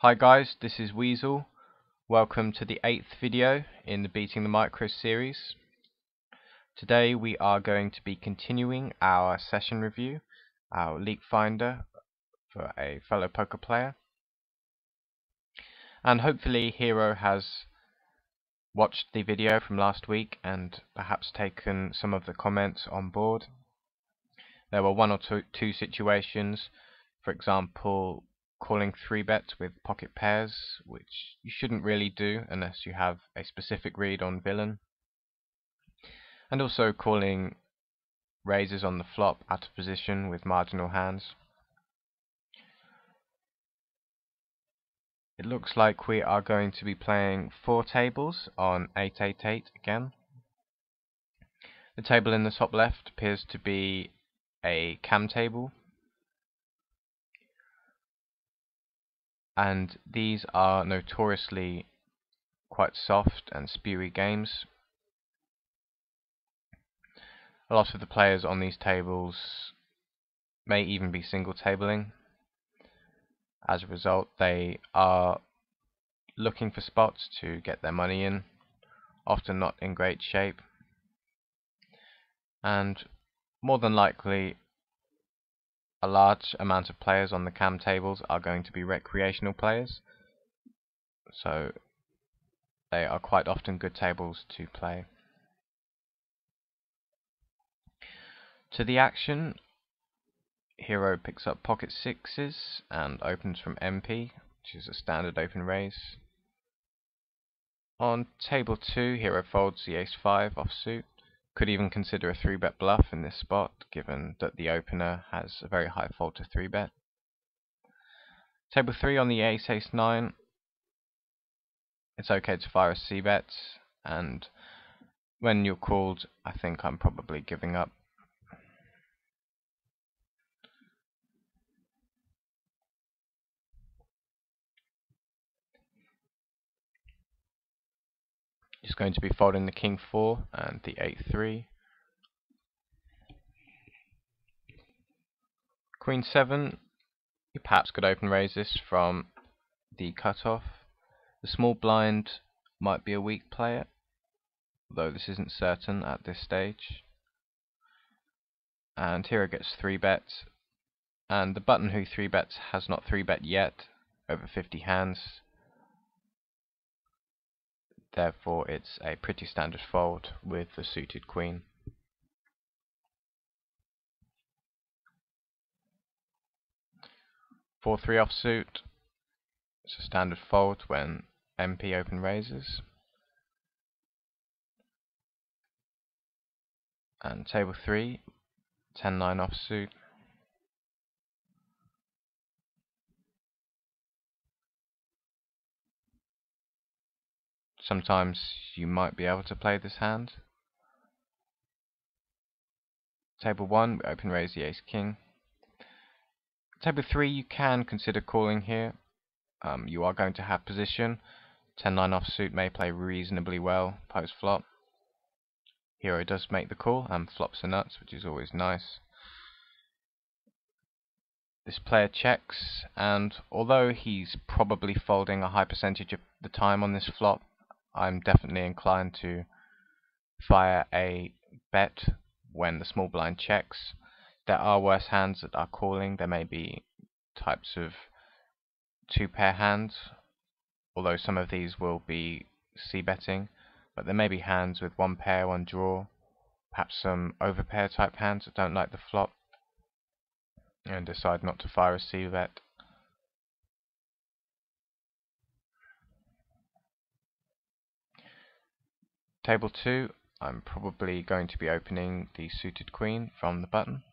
Hi guys, this is Weasel. Welcome to the 8th video in the Beating the Micros series. Today we are going to be continuing our session review, our leak finder for a fellow poker player. And hopefully Hero has watched the video from last week and perhaps taken some of the comments on board. There were one or two situations, for example, calling 3-bets with pocket pairs, which you shouldn't really do unless you have a specific read on villain, and also calling raises on the flop out of position with marginal hands. It looks like we are going to be playing 4 tables on 888 again. The table in the top left appears to be a cam table, and these are notoriously quite soft and spewy games. A lot of the players on these tables may even be single tabling. As a result, they are looking for spots to get their money in, often not in great shape, and more than likely a large amount of players on the cam tables are going to be recreational players, so they are quite often good tables to play. To the action, Hero picks up pocket sixes and opens from MP, which is a standard open raise. On table 2, Hero folds the ace-5 offsuit. Could even consider a 3-bet bluff in this spot, given that the opener has a very high fold to 3-bet. Table 3, on the ace-9, it's okay to fire a c-bet, and when you're called, I think I'm probably giving up. Just going to be folding the king-4 and the 8-3. Queen-7, you perhaps could open raise this from the cutoff. The small blind might be a weak player, though this isn't certain at this stage. And Hero gets 3-bets, and the button who 3-bets has not 3-bet yet over 50 hands. Therefore it's a pretty standard fold with the suited queen. Four-3 offsuit, it's a standard fold when MP open raises. And table 3, 10-9 offsuit. Sometimes you might be able to play this hand. Table 1, we open raise the ace-king. Table 3, you can consider calling here. You are going to have position. 10-9 offsuit may play reasonably well post-flop. Hero does make the call and flops the nuts, which is always nice. This player checks, and although he's probably folding a high percentage of the time on this flop, I'm definitely inclined to fire a bet when the small blind checks. There are worse hands that are calling. There may be types of 2-pair hands, although some of these will be c-betting, but there may be hands with 1 pair, 1 draw, perhaps some overpair type hands that don't like the flop and decide not to fire a c-bet. Table 2, I'm probably going to be opening the suited queen from the button.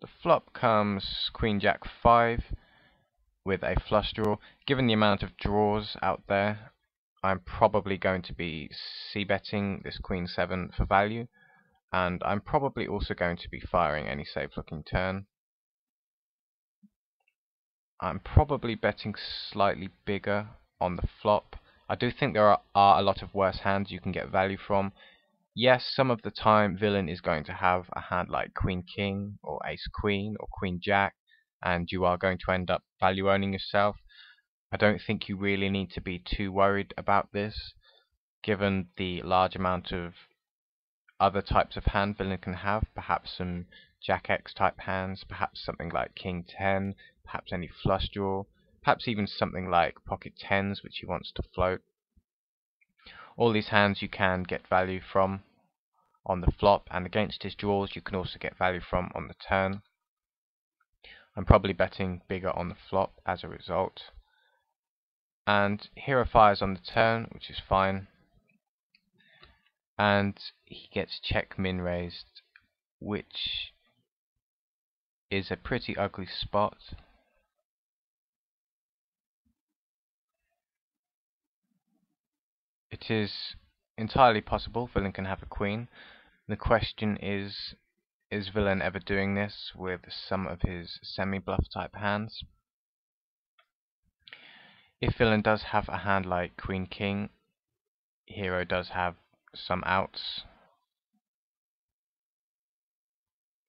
The flop comes Queen Jack 5 with a flush draw. Given the amount of draws out there, I'm probably going to be c-betting this Queen 7 for value, and I'm probably also going to be firing any safe looking turn. I'm probably betting slightly bigger on the flop. I do think there are a lot of worse hands you can get value from. Yes, some of the time villain is going to have a hand like Queen King or Ace Queen or Queen Jack, and you are going to end up value owning yourself. I don't think you really need to be too worried about this, given the large amount of other types of hand villain can have, perhaps some Jack X type hands, perhaps something like King 10, perhaps any flush draw, perhaps even something like pocket 10s which he wants to float. All these hands you can get value from on the flop, and against his draws you can also get value from on the turn. I'm probably betting bigger on the flop as a result. And hero fires on the turn, which is fine. And he gets check min raised, which is a pretty ugly spot. It is entirely possible villain can have a queen. The question is villain ever doing this with some of his semi-bluff type hands? If villain does have a hand like Queen King, hero does have some outs.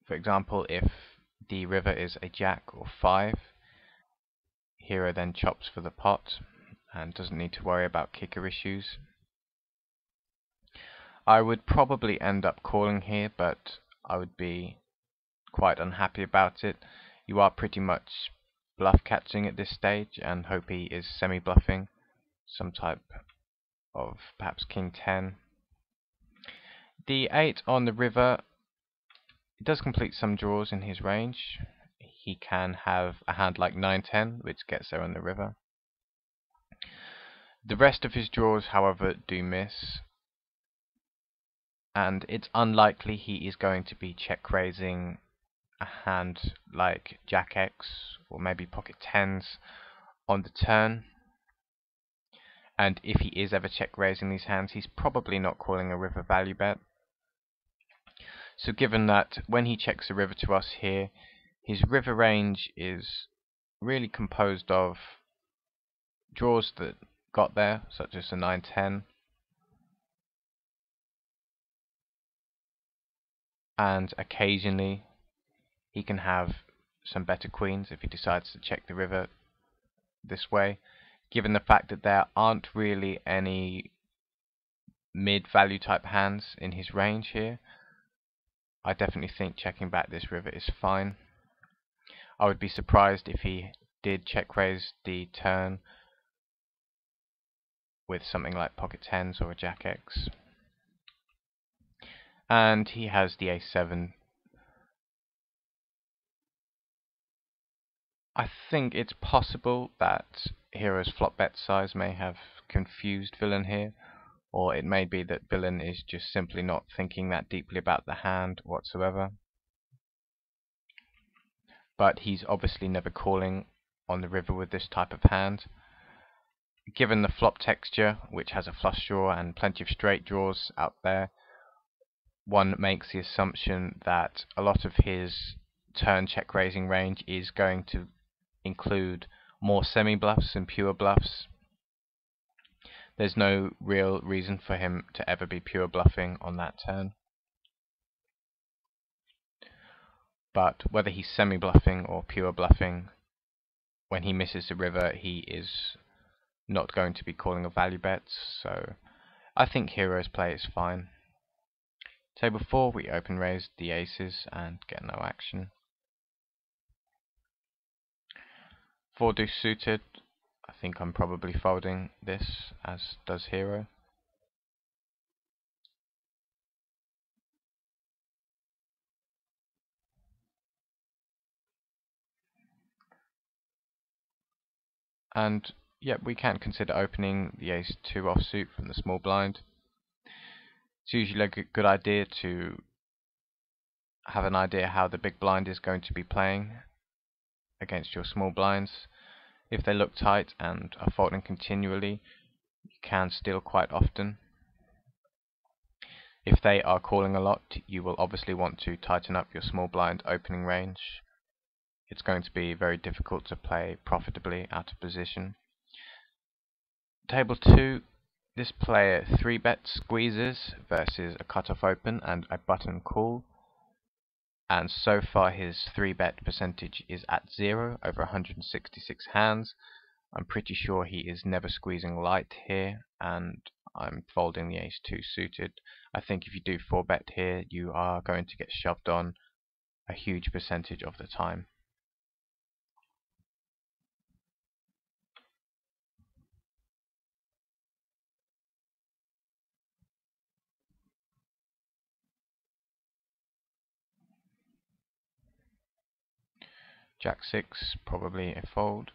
For example, if the river is a Jack or 5, hero then chops for the pot and doesn't need to worry about kicker issues. I would probably end up calling here, but I would be quite unhappy about it. You are pretty much bluff catching at this stage, and hope he is semi-bluffing some type of perhaps King 10. The 8 on the river, it does complete some draws in his range. He can have a hand like 9-10, which gets there on the river. The rest of his draws, however, do miss, and it's unlikely he is going to be check raising a hand like Jack X or maybe pocket 10s on the turn. And if he is ever check raising these hands, he's probably not calling a river value bet. So given that when he checks the river to us here, his river range is really composed of draws that got there, such as the 9-10, and occasionally he can have some better queens if he decides to check the river this way. Given the fact that there aren't really any mid-value type hands in his range here, I definitely think checking back this river is fine. I would be surprised if he did check raise the turn with something like pocket 10s or a Jack X. And he has the A7. I think it's possible that hero's flop bet size may have confused villain here, or it may be that villain is just simply not thinking that deeply about the hand whatsoever. But he's obviously never calling on the river with this type of hand. Given the flop texture, which has a flush draw and plenty of straight draws out there, one makes the assumption that a lot of his turn check raising range is going to include more semi-bluffs than pure bluffs. There's no real reason for him to ever be pure bluffing on that turn. But whether he's semi-bluffing or pure bluffing, when he misses the river, he is not going to be calling a value bet, so I think hero's play is fine. Table 4, we open raise the aces and get no action. 4 deuce suited, I think I'm probably folding this, as does hero. And yep, we can consider opening the ace-2 offsuit from the small blind. It's usually a good idea to have an idea how the big blind is going to be playing against your small blinds. If they look tight and are folding continually, you can steal quite often. If they are calling a lot, you will obviously want to tighten up your small blind opening range. It's going to be very difficult to play profitably out of position. Table 2, This player 3-bet squeezes versus a cutoff open and a button call, and so far his 3-bet percentage is at 0 over 166 hands. I'm pretty sure he is never squeezing light here, and I'm folding the ace-2 suited. I think if you do 4-bet here, you are going to get shoved on a huge percentage of the time. Jack-6, probably a fold.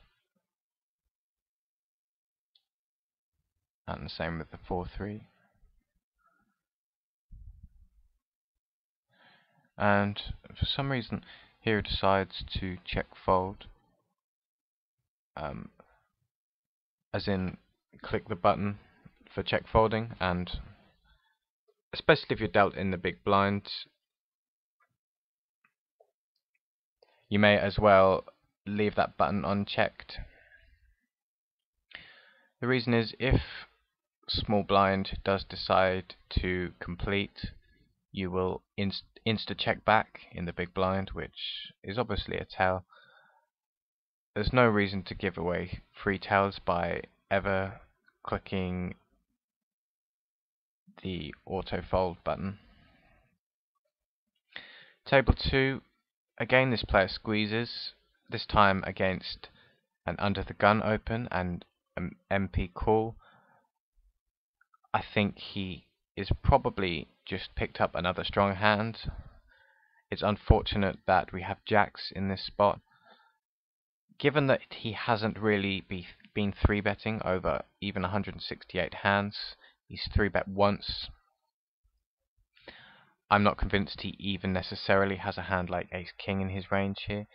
And the same with the 4-3. And for some reason, here he decides to check fold. As in, click the button for check folding, and especially if you're dealt in the big blind, you may as well leave that button unchecked. The reason is, if small blind does decide to complete, you will insta check back in the big blind, which is obviously a tell. There's no reason to give away free tells by ever clicking the auto fold button. Table 2, again this player squeezes, this time against an under the gun open and an MP call. I think he is probably just picked up another strong hand. It's unfortunate that we have jacks in this spot. Given that he hasn't really been 3-betting over even 168 hands, he's 3-bet once. I'm not convinced he even necessarily has a hand like ace-king in his range here.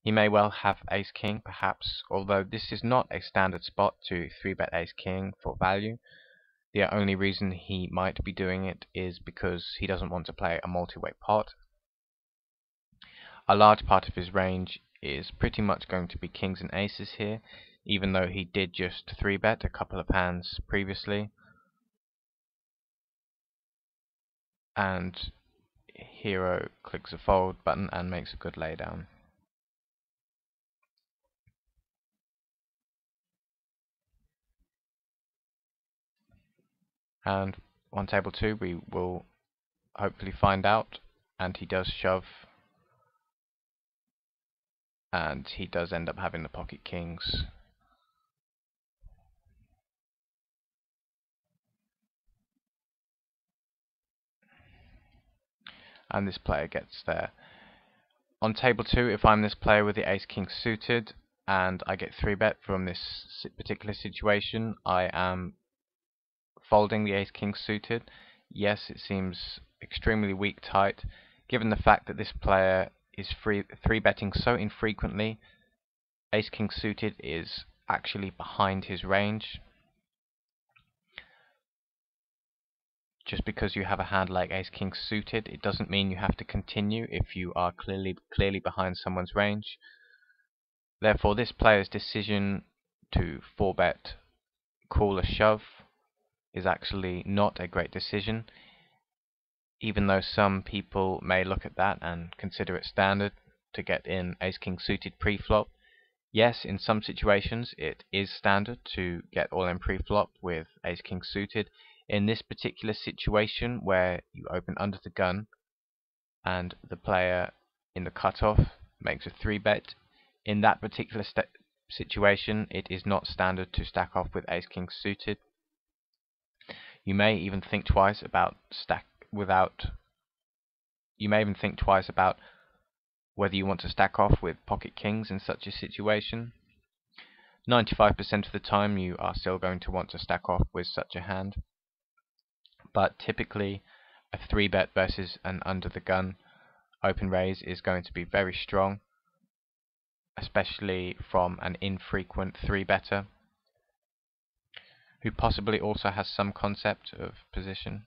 He may well have ace-king, perhaps, although this is not a standard spot to 3-bet ace-king for value. The only reason he might be doing it is because he doesn't want to play a multi-way pot. A large part of his range is pretty much going to be kings and aces here, even though he did just 3-bet a couple of hands previously. And hero clicks the fold button and makes a good laydown. And on table 2 we will hopefully find out, and he does shove, and he does end up having the pocket kings. And this player gets there. On table 2, if I'm this player with the ace-king suited and I get 3-bet from this particular situation, I am folding the ace-king suited. Yes, it seems extremely weak tight, given the fact that this player is 3-betting so infrequently. Ace-king suited is actually behind his range. Just because you have a hand like ace-king suited, it doesn't mean you have to continue if you are clearly behind someone's range. Therefore, this player's decision to 4-bet call a shove is actually not a great decision, even though some people may look at that and consider it standard to get in ace-king suited pre-flop. Yes, in some situations it is standard to get all-in pre-flop with ace-king suited. In this particular situation, where you open under the gun and the player in the cutoff makes a 3-bet, in that particular situation it is not standard to stack off with ace-king suited. You may even think twice about whether you want to stack off with pocket kings in such a situation. 95% of the time you are still going to want to stack off with such a hand. But typically a 3-bet versus an under the gun open raise is going to be very strong, especially from an infrequent 3-better who possibly also has some concept of position.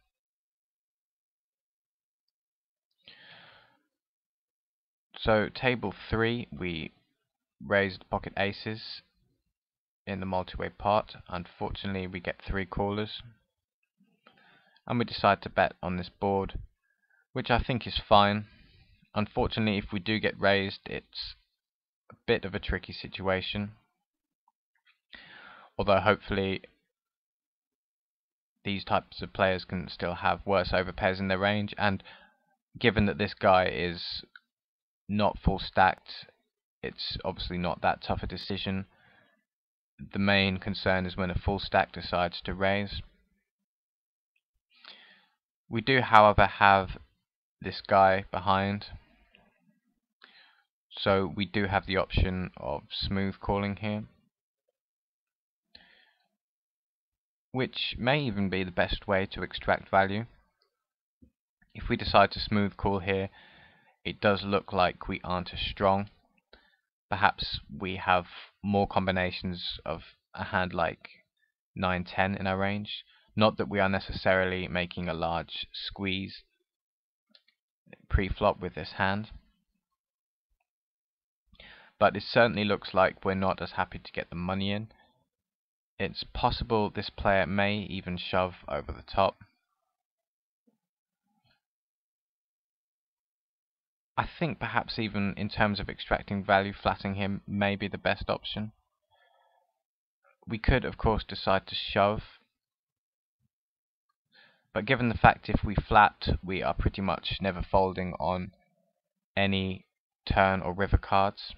So table 3, we raised pocket aces in the multi-way pot. Unfortunately we get 3 callers. and we decide to bet on this board, which I think is fine. Unfortunately, if we do get raised, it's a bit of a tricky situation, although hopefully these types of players can still have worse overpairs in their range, and given that this guy is not full stacked, it's obviously not that tough a decision. The main concern is when a full stack decides to raise. We do, however, have this guy behind, so we do have the option of smooth calling here, which may even be the best way to extract value. If we decide to smooth call here, it does look like we aren't as strong. Perhaps we have more combinations of a hand like 9-10 in our range. Not that we are necessarily making a large squeeze pre-flop with this hand, but it certainly looks like we're not as happy to get the money in. It's possible this player may even shove over the top. I think perhaps even in terms of extracting value, flatting him may be the best option. We could, of course, decide to shove, but given the fact if we flat, we are pretty much never folding on any turn or river cards,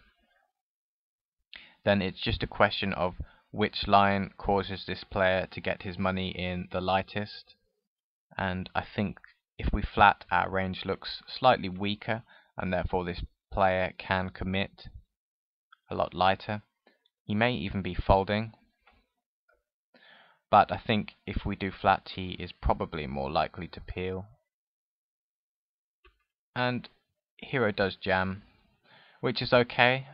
then it's just a question of which line causes this player to get his money in the lightest. And I think if we flat, our range looks slightly weaker, and therefore this player can commit a lot lighter. He may even be folding, but I think if we do flat, he is probably more likely to peel. And hero does jam, which is okay.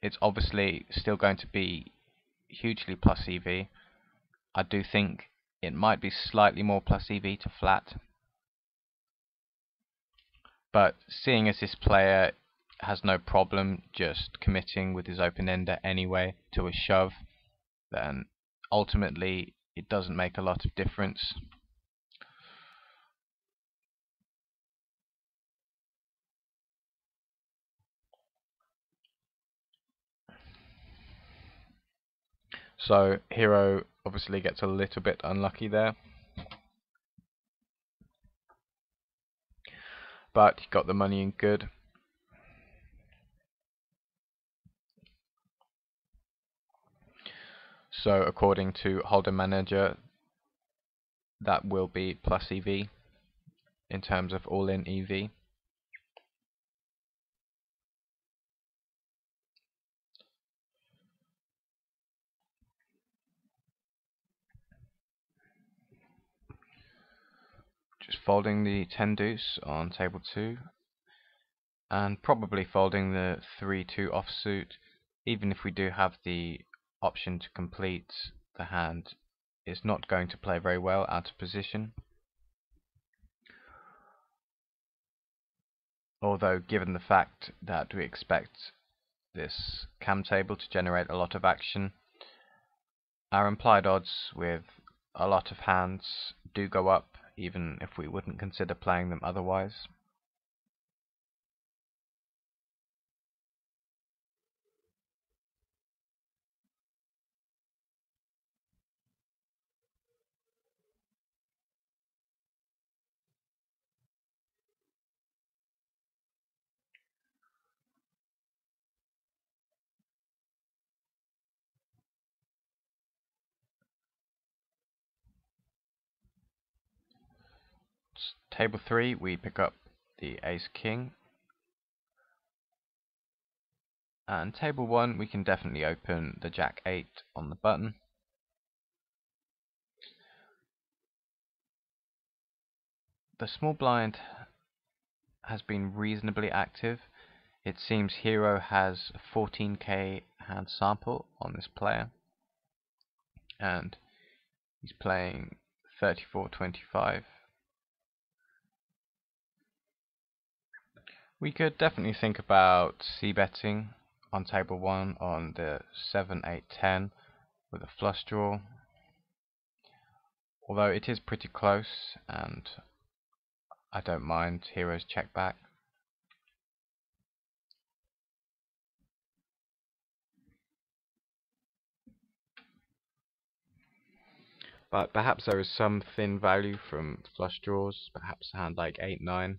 It's obviously still going to be hugely plus EV. I do think it might be slightly more plus EV to flat, but seeing as this player has no problem just committing with his open-ender anyway to a shove, then ultimately it doesn't make a lot of difference. So hero obviously gets a little bit unlucky there, but he got the money in good. So according to Holder Manager, that will be plus EV in terms of all-in EV. Just folding the 10 deuce on table 2, and probably folding the 3-2 offsuit. Even if we do have the option to complete, the hand is not going to play very well out of position. Although given the fact that we expect this cam table to generate a lot of action, our implied odds with a lot of hands do go up, even if we wouldn't consider playing them otherwise. Table 3, we pick up the ace king, and table 1 we can definitely open the jack 8 on the button. The small blind has been reasonably active. It seems hero has a 14k hand sample on this player, and he's playing 34-25. We could definitely think about c-betting on table 1 on the 7-8-10 with a flush draw, although it is pretty close, and I don't mind hero's check back. But perhaps there is some thin value from flush draws, perhaps a hand like 8-9.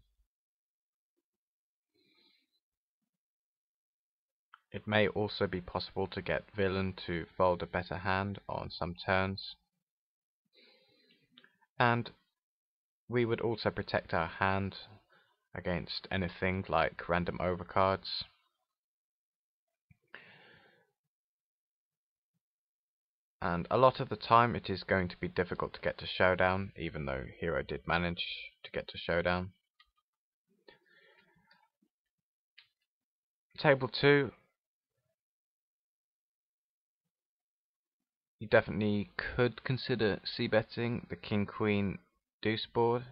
It may also be possible to get villain to fold a better hand on some turns. And we would also protect our hand against anything like random overcards. And a lot of the time it is going to be difficult to get to showdown, even though hero did manage to get to showdown. Table 2, you definitely could consider c-betting the king-queen deuce board.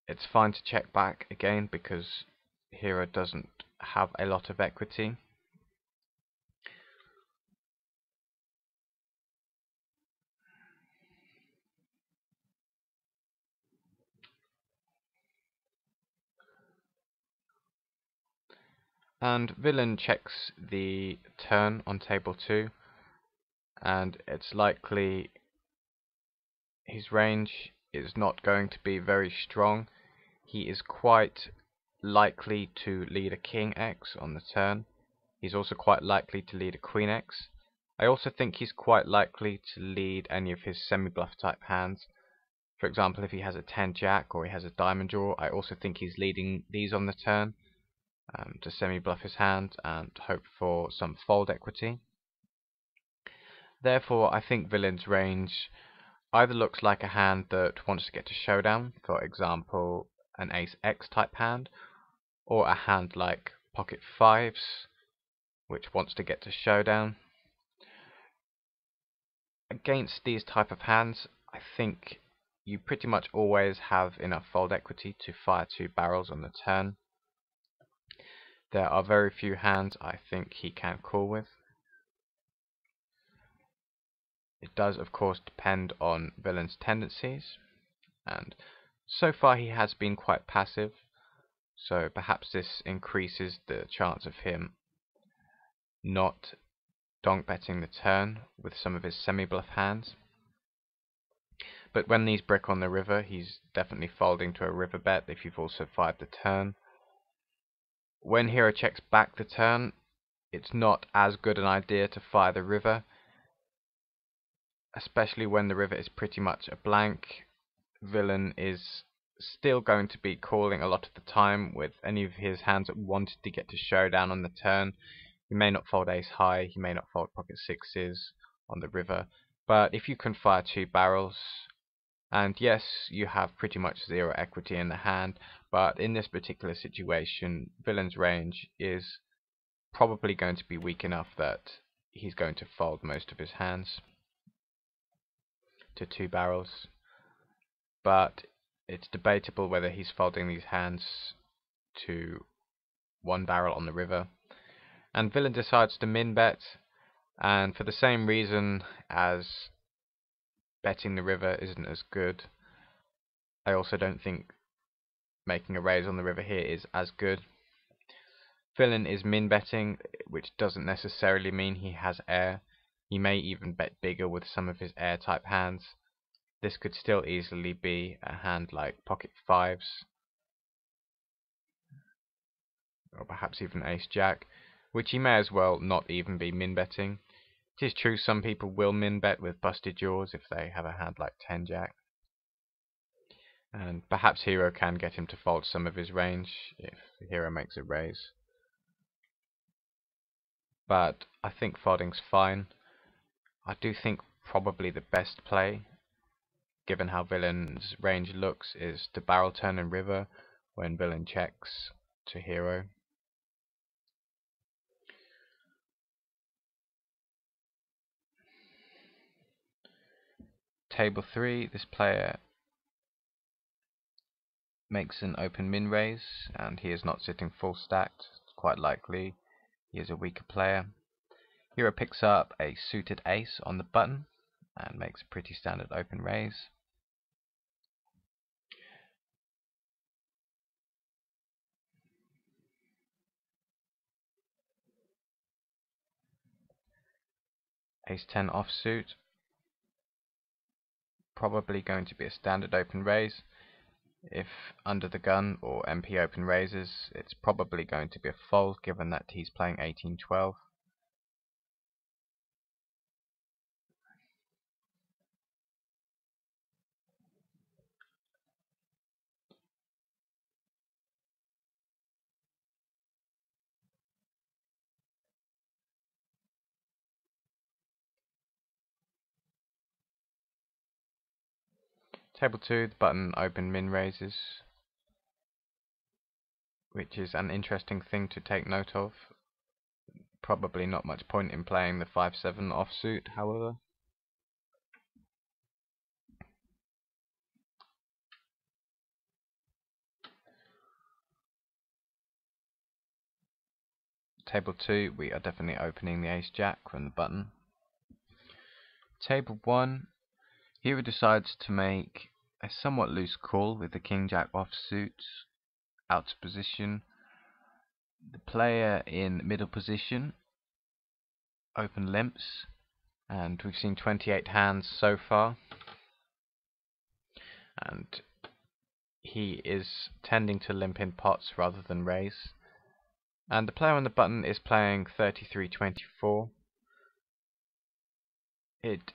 It's fine to check back again because hero doesn't have a lot of equity. And villain checks the turn on table 2, and it's likely his range is not going to be very strong. He is quite likely to lead a king X on the turn. He's also quite likely to lead a queen X. I also think he's quite likely to lead any of his semi-bluff type hands. For example, if he has a 10 jack or he has a diamond draw, I also think he's leading these on the turn to semi-bluff his hand and hope for some fold equity. Therefore, I think villain's range either looks like a hand that wants to get to showdown, for example an ace X type hand, or a hand like pocket fives, which wants to get to showdown. Against these type of hands, I think you pretty much always have enough fold equity to fire 2 barrels on the turn. There are very few hands I think he can call with. It does of course depend on villain's tendencies, and so far he has been quite passive, so perhaps this increases the chance of him not donk betting the turn with some of his semi-bluff hands. But when these brick on the river, he's definitely folding to a river bet if you've also fired the turn. When hero checks back the turn, it's not as good an idea to fire the river, especially when the river is pretty much a blank. Villain is still going to be calling a lot of the time with any of his hands that wanted to get to showdown on the turn. He may not fold ace high, he may not fold pocket sixes on the river, but if you can fire 2 barrels, and yes, you have pretty much 0 equity in the hand, but in this particular situation, villain's range is probably going to be weak enough that he's going to fold most of his hands to 2 barrels. But it's debatable whether he's folding these hands to 1 barrel on the river. And villain decides to min bet, and for the same reason as betting the river isn't as good, I also don't think making a raise on the river here is as good. Villain is min betting, which doesn't necessarily mean he has air. He may even bet bigger with some of his air type hands. This could still easily be a hand like pocket fives, or perhaps even ace jack, which he may as well not even be min betting. It is true some people will min bet with busted jaws if they have a hand like 10 jack, and perhaps hero can get him to fold some of his range if hero makes a raise. But I think folding's fine. I do think probably the best play, given how villain's range looks, is to barrel turn and river when villain checks to hero. Table 3, this player makes an open min raise, and he is not sitting full stacked. It's quite likely he is a weaker player. Hero picks up a suited ace on the button, and makes a pretty standard open raise. Ace-10 offsuit, probably going to be a standard open raise. If under the gun or MP open raises, it's probably going to be a fold given that he's playing 18-12. Table 2, the button open min raises, which is an interesting thing to take note of. Probably not much point in playing the 5-7 offsuit, however. Table 2, we are definitely opening the ace-jack from the button. Table 1, Hero decides to make a somewhat loose call with the king-jack offsuit out of position. The player in middle position open limps, and we've seen 28 hands so far, and he is tending to limp in pots rather than raise. And the player on the button is playing 33-24. It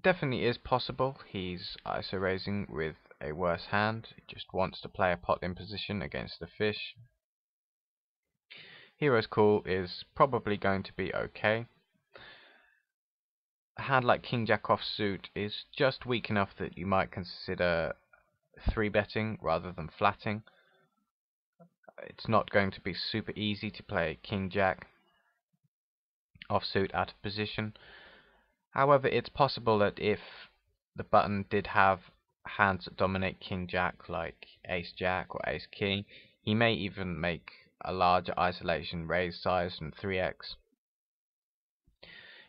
definitely is possible he's ISO raising with a worse hand. He just wants to play a pot in position against the fish. Hero's call is probably going to be okay. A hand like king-jack offsuit is just weak enough that you might consider 3-betting rather than flatting. It's not going to be super easy to play king-jack offsuit out of position. However, it's possible that if the button did have hands that dominate king-jack like ace-jack or ace-king, he may even make a larger isolation raise size than 3x.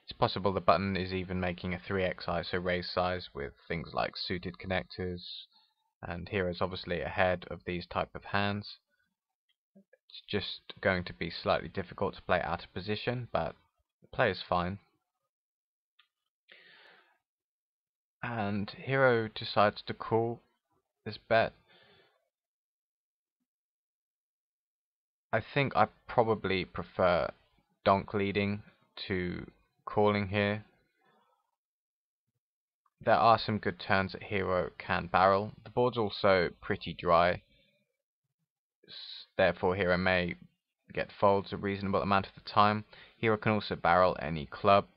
It's possible the button is even making a 3x ISO raise size with things like suited connectors, and hero's obviously ahead of these type of hands. It's just going to be slightly difficult to play out of position, but the play is fine. And hero decides to call this bet. I think I probably prefer donk leading to calling here. There are some good turns that hero can barrel. The board's also pretty dry, therefore hero may get folds a reasonable amount of the time. Hero can also barrel any club.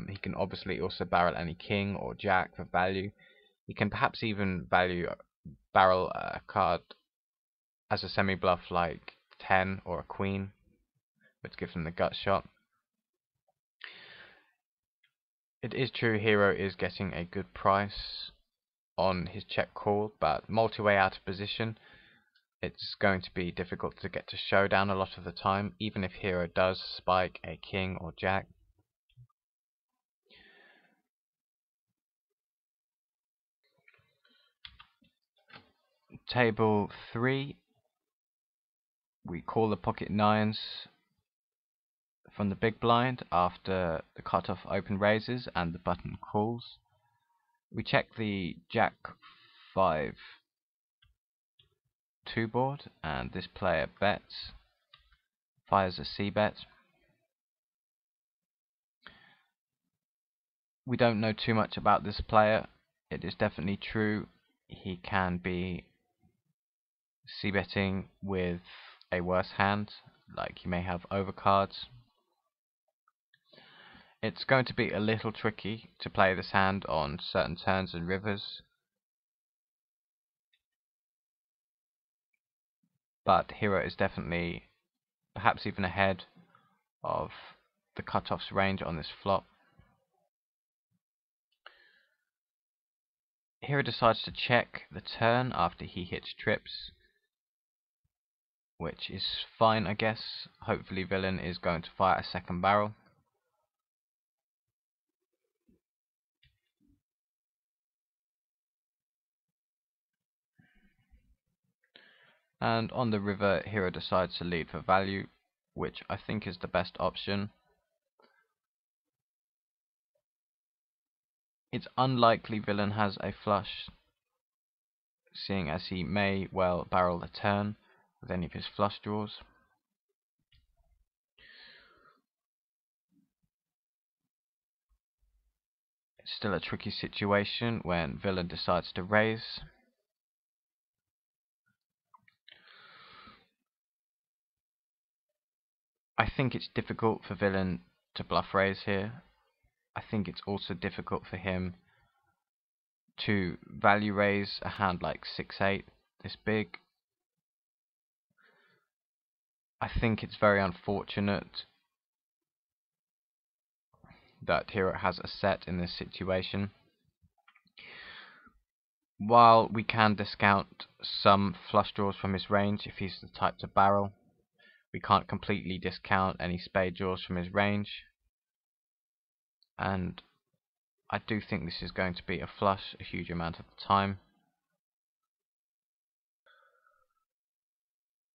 He can obviously also barrel any king or jack for value. He can perhaps even barrel a card as a semi-bluff like 10 or a queen, which gives him the gut shot. It is true hero is getting a good price on his check call, but multi-way out of position, it's going to be difficult to get to showdown a lot of the time, even if hero does spike a king or jack. Table 3, we call the pocket nines from the big blind after the cutoff open raises and the button calls. We check the jack 5 2 board, and this player bets, fires a c-bet. We don't know too much about this player. It is definitely true he can be c-betting with a worse hand, like he may have overcards. It's going to be a little tricky to play this hand on certain turns and rivers, but hero is definitely perhaps even ahead of the cutoff's range on this flop. Hero decides to check the turn after he hits trips, which is fine, I guess. Hopefully villain is going to fire a second barrel. And on the river, hero decides to lead for value, which I think is the best option. It's unlikely villain has a flush, seeing as he may well barrel the turn with any of his flush draws. It's still a tricky situation when villain decides to raise. I think it's difficult for villain to bluff raise here. I think it's also difficult for him to value raise a hand like 6-8 this big. I think it's very unfortunate that hero has a set in this situation. While we can discount some flush draws from his range if he's the type to barrel, we can't completely discount any spade draws from his range. And I do think this is going to be a flush a huge amount of the time.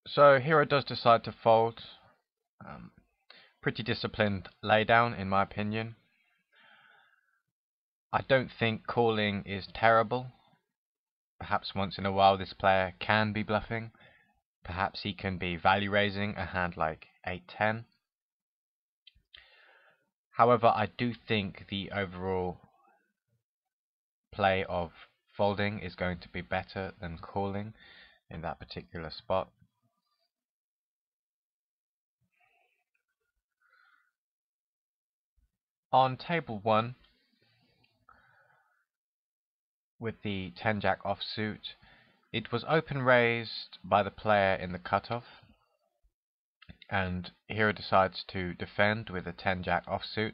So hero does decide to fold. Pretty disciplined laydown in my opinion. I don't think calling is terrible. Perhaps once in a while this player can be bluffing. Perhaps he can be value raising a hand like 8-10. However, I do think the overall play of folding is going to be better than calling in that particular spot. On table 1, with the 10-jack offsuit, it was open raised by the player in the cutoff, and hero decides to defend with a 10-jack offsuit.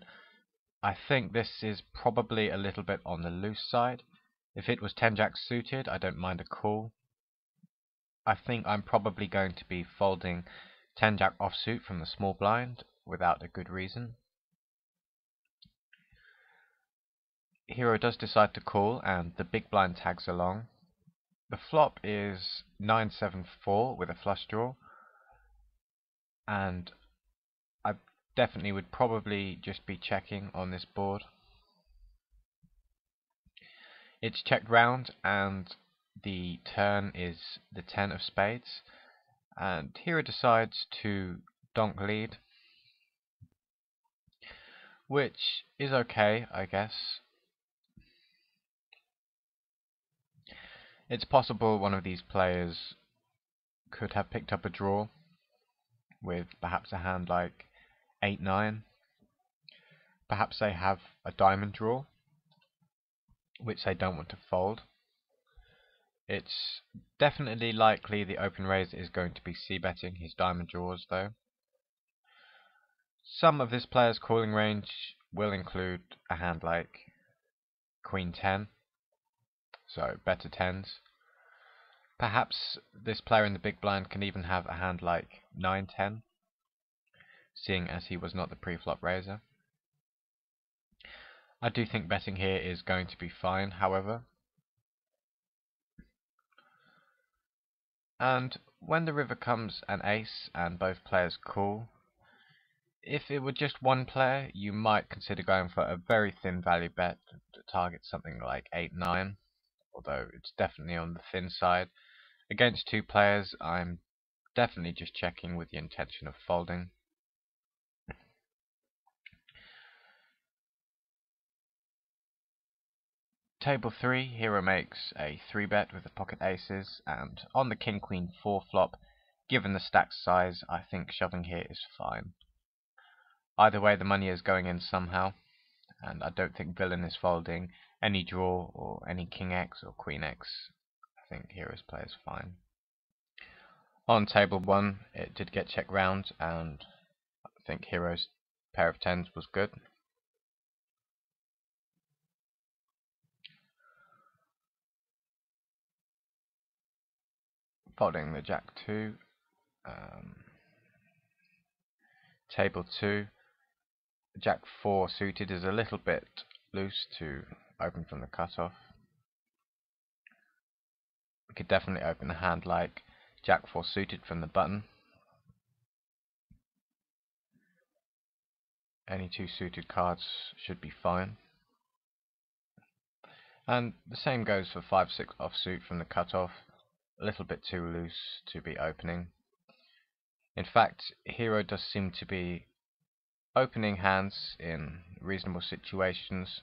I think this is probably a little bit on the loose side. If it was 10-jack suited, I don't mind a call. I think I'm probably going to be folding 10-jack offsuit from the small blind without a good reason. Hero does decide to call and the big blind tags along. The flop is 9-7-4 with a flush draw, and I definitely would probably just be checking on this board. It's checked round and the turn is the 10 of spades, and hero decides to donk lead, which is okay, I guess. It's possible one of these players could have picked up a draw with perhaps a hand like 8-9. Perhaps they have a diamond draw which they don't want to fold. It's definitely likely the open raise is going to be c-betting his diamond draws though. Some of this player's calling range will include a hand like Queen 10, so better tens. Perhaps this player in the big blind can even have a hand like 9-10, seeing as he was not the pre-flop raiser. I do think betting here is going to be fine, however. And when the river comes an ace and both players call, if it were just one player, you might consider going for a very thin value bet to target something like 8-9, although it's definitely on the thin side. Against two players, I'm definitely just checking with the intention of folding. Table 3, hero makes a 3-bet with the pocket aces, and on the king-queen 4 flop, given the stack size, I think shoving here is fine. Either way, the money is going in somehow, and I don't think villain is folding any draw or any king x or queen x. I think hero's play is fine. On table 1, it did get checked round, and I think hero's pair of tens was good. Folding the jack 2. Table 2, jack 4 suited is a little bit loose to open from the cutoff. We could definitely open a hand like Jack 4 suited from the button. Any two suited cards should be fine. And the same goes for 5-6 offsuit from the cutoff. A little bit too loose to be opening. In fact, Hero does seem to be opening hands in reasonable situations.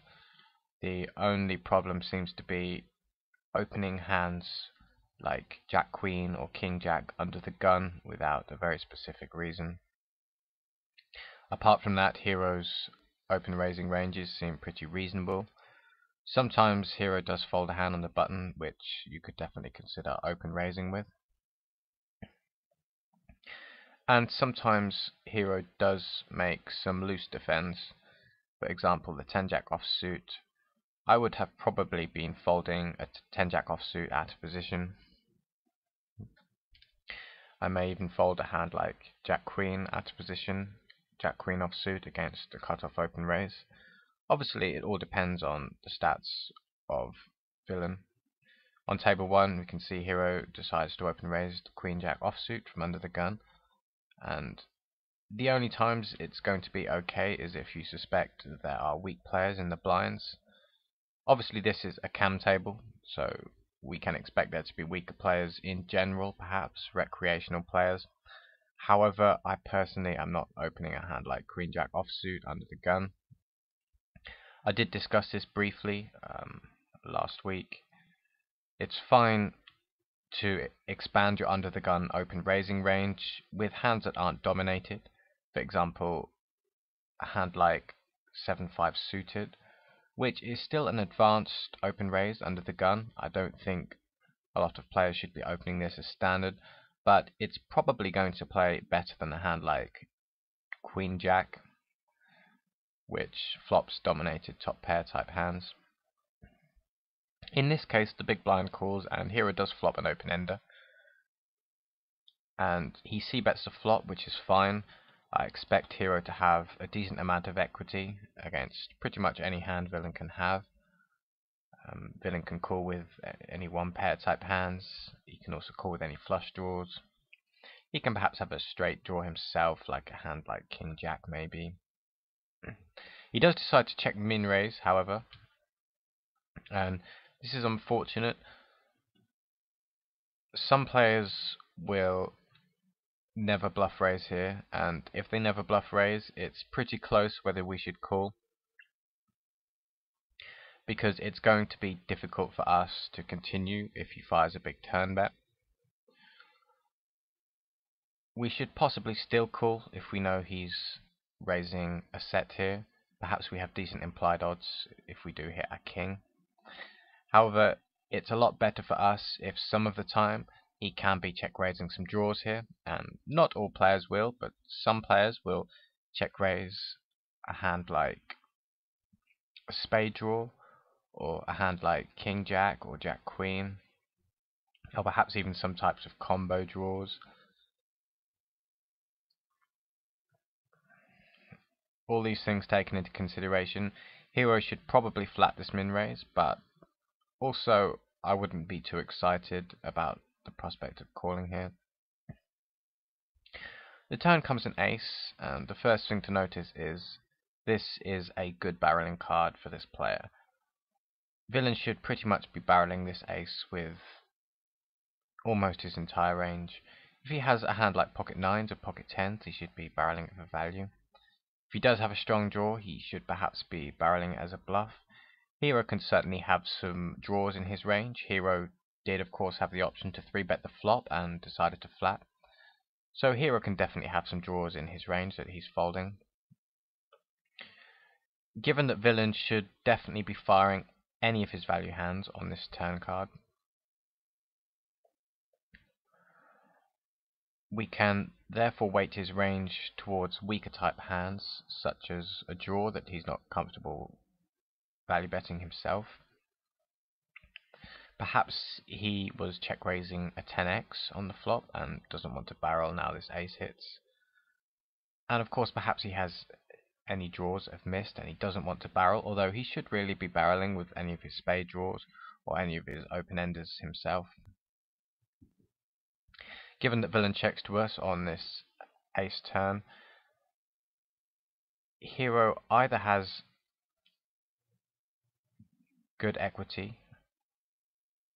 The only problem seems to be opening hands like Jack Queen or King Jack under the gun without a very specific reason. Apart from that, Hero's open raising ranges seem pretty reasonable. Sometimes Hero does fold a hand on the button, which you could definitely consider open raising with. And sometimes Hero does make some loose defense. For example, the 10-Jack offsuit. I would have probably been folding a 10-Jack offsuit out of position. I may even fold a hand like Jack Queen out of position, Jack Queen offsuit against a cutoff open raise. Obviously, it all depends on the stats of villain. On table 1, we can see Hero decides to open raise the Queen Jack offsuit from under the gun, and the only times it's going to be okay is if you suspect that there are weak players in the blinds. Obviously, this is a cam table, so we can expect there to be weaker players in general, perhaps recreational players. However, I personally am not opening a hand like Queen Jack offsuit under the gun. I did discuss this briefly last week. It's fine to expand your under the gun open raising range with hands that aren't dominated. For example, a hand like 7-5 suited, which is still an advanced open raise under the gun. I don't think a lot of players should be opening this as standard, but it's probably going to play better than a hand like Queen Jack, which flops dominated top pair type hands. In this case, the big blind calls and Hero does flop an open ender, and he c-bets the flop, which is fine. I expect Hero to have a decent amount of equity against pretty much any hand villain can have. Villain can call with any one pair type hands. He can also call with any flush draws. He can perhaps have a straight draw himself, like a hand like King Jack maybe. He does decide to check min raise, however, and this is unfortunate. Some players will never bluff raise here, and if they never bluff raise, it's pretty close whether we should call, because it's going to be difficult for us to continue if he fires a big turn bet. We should possibly still call if we know he's raising a set here. Perhaps we have decent implied odds if we do hit a king. However, it's a lot better for us if some of the time he can be check raising some draws here, and not all players will, but some players will check raise a hand like a spade draw, or a hand like King Jack or Jack Queen, or perhaps even some types of combo draws. All these things taken into consideration, Hero should probably flat this min raise, but also I wouldn't be too excited about the prospect of calling here. The turn comes an ace, and the first thing to notice is this is a good barreling card for this player. Villain should pretty much be barreling this ace with almost his entire range. If he has a hand like pocket nines or pocket tens, he should be barreling it for value. If he does have a strong draw, he should perhaps be barreling it as a bluff. Hero can certainly have some draws in his range. Hero did of course have the option to 3-bet the flop and decided to flat. So Hero can definitely have some draws in his range that he's folding. Given that Villain should definitely be firing any of his value hands on this turn card, we can therefore weight his range towards weaker type hands, such as a draw that he's not comfortable value betting himself. Perhaps he was check raising a 10x on the flop and doesn't want to barrel now this ace hits. And of course perhaps he has any draws that have missed and he doesn't want to barrel, although he should really be barreling with any of his spade draws or any of his open enders himself. given that villain checks to us on this ace turn, hero either has good equity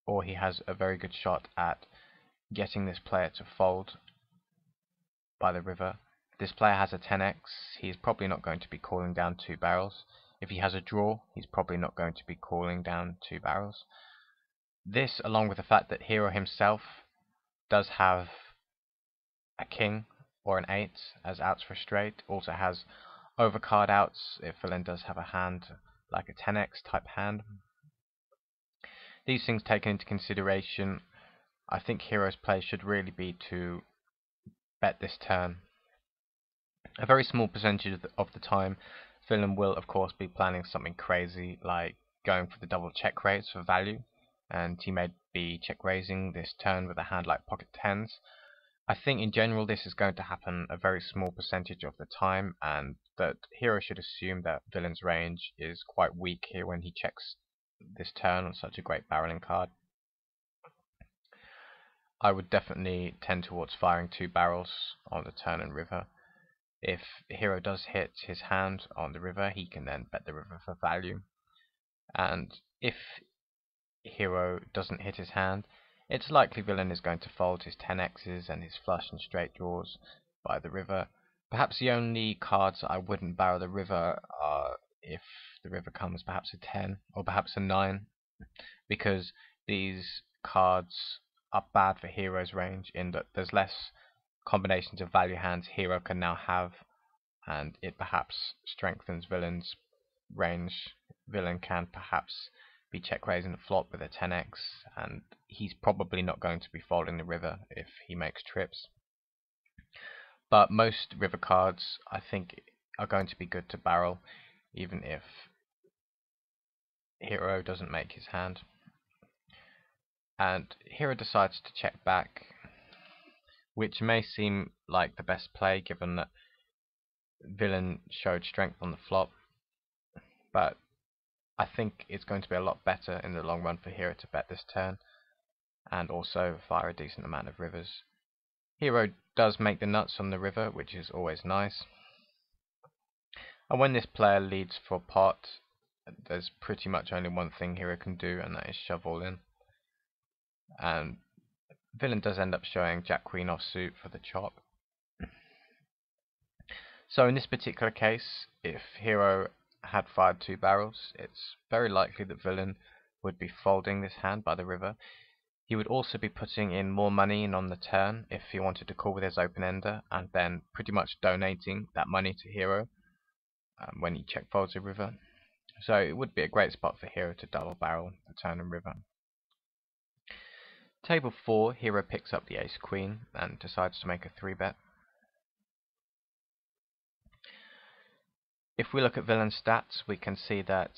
or he has a very good shot at getting this player to fold by the river. If this player has a 10x, he's probably not going to be calling down 2 barrels. If he has a draw, he's probably not going to be calling down 2 barrels. This, along with the fact that hero himself does have a king or an 8 as outs for straight, also has overcard outs if villain does have a hand like a 10x type hand. These things taken into consideration, I think hero's play should really be to bet this turn. A very small percentage of the time, villain will of course be planning something crazy like going for the double check raise for value, and he may be check raising this turn with a hand like pocket 10s. I think in general this is going to happen a very small percentage of the time, and that hero should assume that villain's range is quite weak here when he checks this turn on such a great barreling card. I would definitely tend towards firing 2 barrels on the turn and river. If hero does hit his hand on the river, he can then bet the river for value. And if hero doesn't hit his hand, it's likely villain is going to fold his 10x's and his flush and straight draws by the river. Perhaps the only cards I wouldn't barrel the river are if the river comes perhaps a 10 or perhaps a 9, because these cards are bad for hero's range in that there's less combinations of value hands hero can now have, and it perhaps strengthens villain's range. Villain can perhaps be check raising the flop with a 10x, and he's probably not going to be folding the river if he makes trips. But most river cards I think are going to be good to barrel even if hero doesn't make his hand. And hero decides to check back, which may seem like the best play given that villain showed strength on the flop, but I think it's going to be a lot better in the long run for hero to bet this turn and also fire a decent amount of rivers. Hero does make the nuts on the river, which is always nice, and when this player leads for pot, there's pretty much only one thing hero can do, and that is shove all in. And villain does end up showing Jack Queen offsuit for the chop. So in this particular case, if hero had fired 2 barrels, it's very likely that villain would be folding this hand by the river. He would also be putting in more money in on the turn if he wanted to call with his open ender, and then pretty much donating that money to hero when he check folds a river. So it would be a great spot for hero to double barrel the turn and river. Table 4, hero picks up the ace queen and decides to make a 3-bet. If we look at villain's stats, we can see that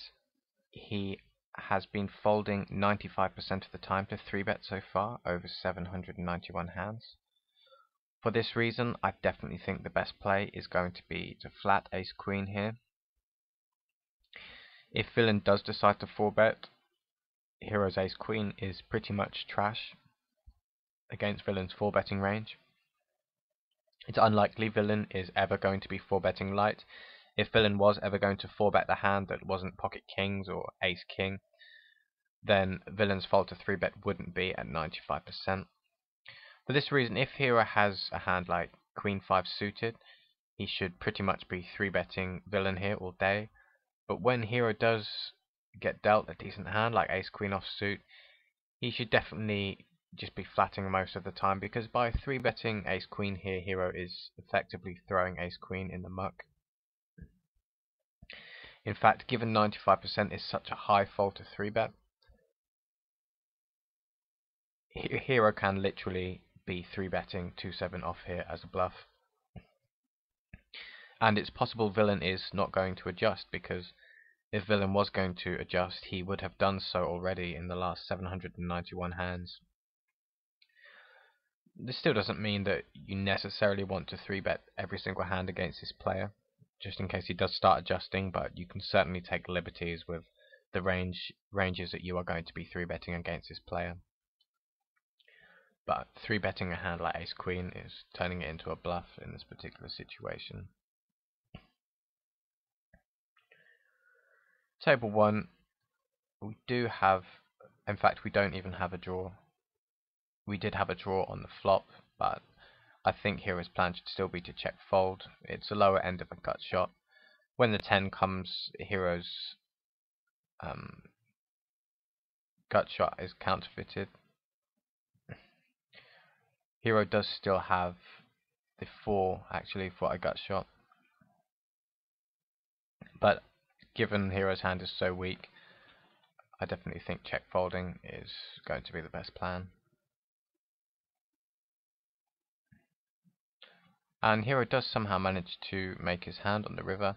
he has been folding 95% of the time to 3-bet so far, over 791 hands. For this reason, I definitely think the best play is going to be to flat ace queen here. If villain does decide to 4-bet, hero's ace queen is pretty much trash against villain's 4-betting range. It's unlikely villain is ever going to be 4-betting light. If villain was ever going to 4-bet the hand that wasn't pocket kings or ace king, then villain's fold to 3-bet wouldn't be at 95%. For this reason, if hero has a hand like queen 5 suited, he should pretty much be 3-betting villain here all day. But when hero does get dealt a decent hand like ace queen offsuit, he should definitely just be flatting most of the time, because by 3-betting ace queen here, hero is effectively throwing ace queen in the muck. In fact, given 95% is such a high fold to 3-bet, hero can literally be 3-betting 2-7 off here as a bluff. And it's possible villain is not going to adjust, because if villain was going to adjust, he would have done so already in the last 791 hands. This still doesn't mean that you necessarily want to 3-bet every single hand against this player, just in case he does start adjusting, but you can certainly take liberties with the ranges that you are going to be 3-betting against this player. but 3-betting a hand like ace-queen is turning it into a bluff in this particular situation. Table 1, we do have, in fact we don't even have a draw. We did have a draw on the flop, but I think Hero's plan should still be to check fold. It's a lower end of a gut shot. When the 10 comes, Hero's gut shot is counterfeited. Hero does still have the 4 actually for a gut shot, but given Hero's hand is so weak, I definitely think check folding is going to be the best plan. And Hero does somehow manage to make his hand on the river.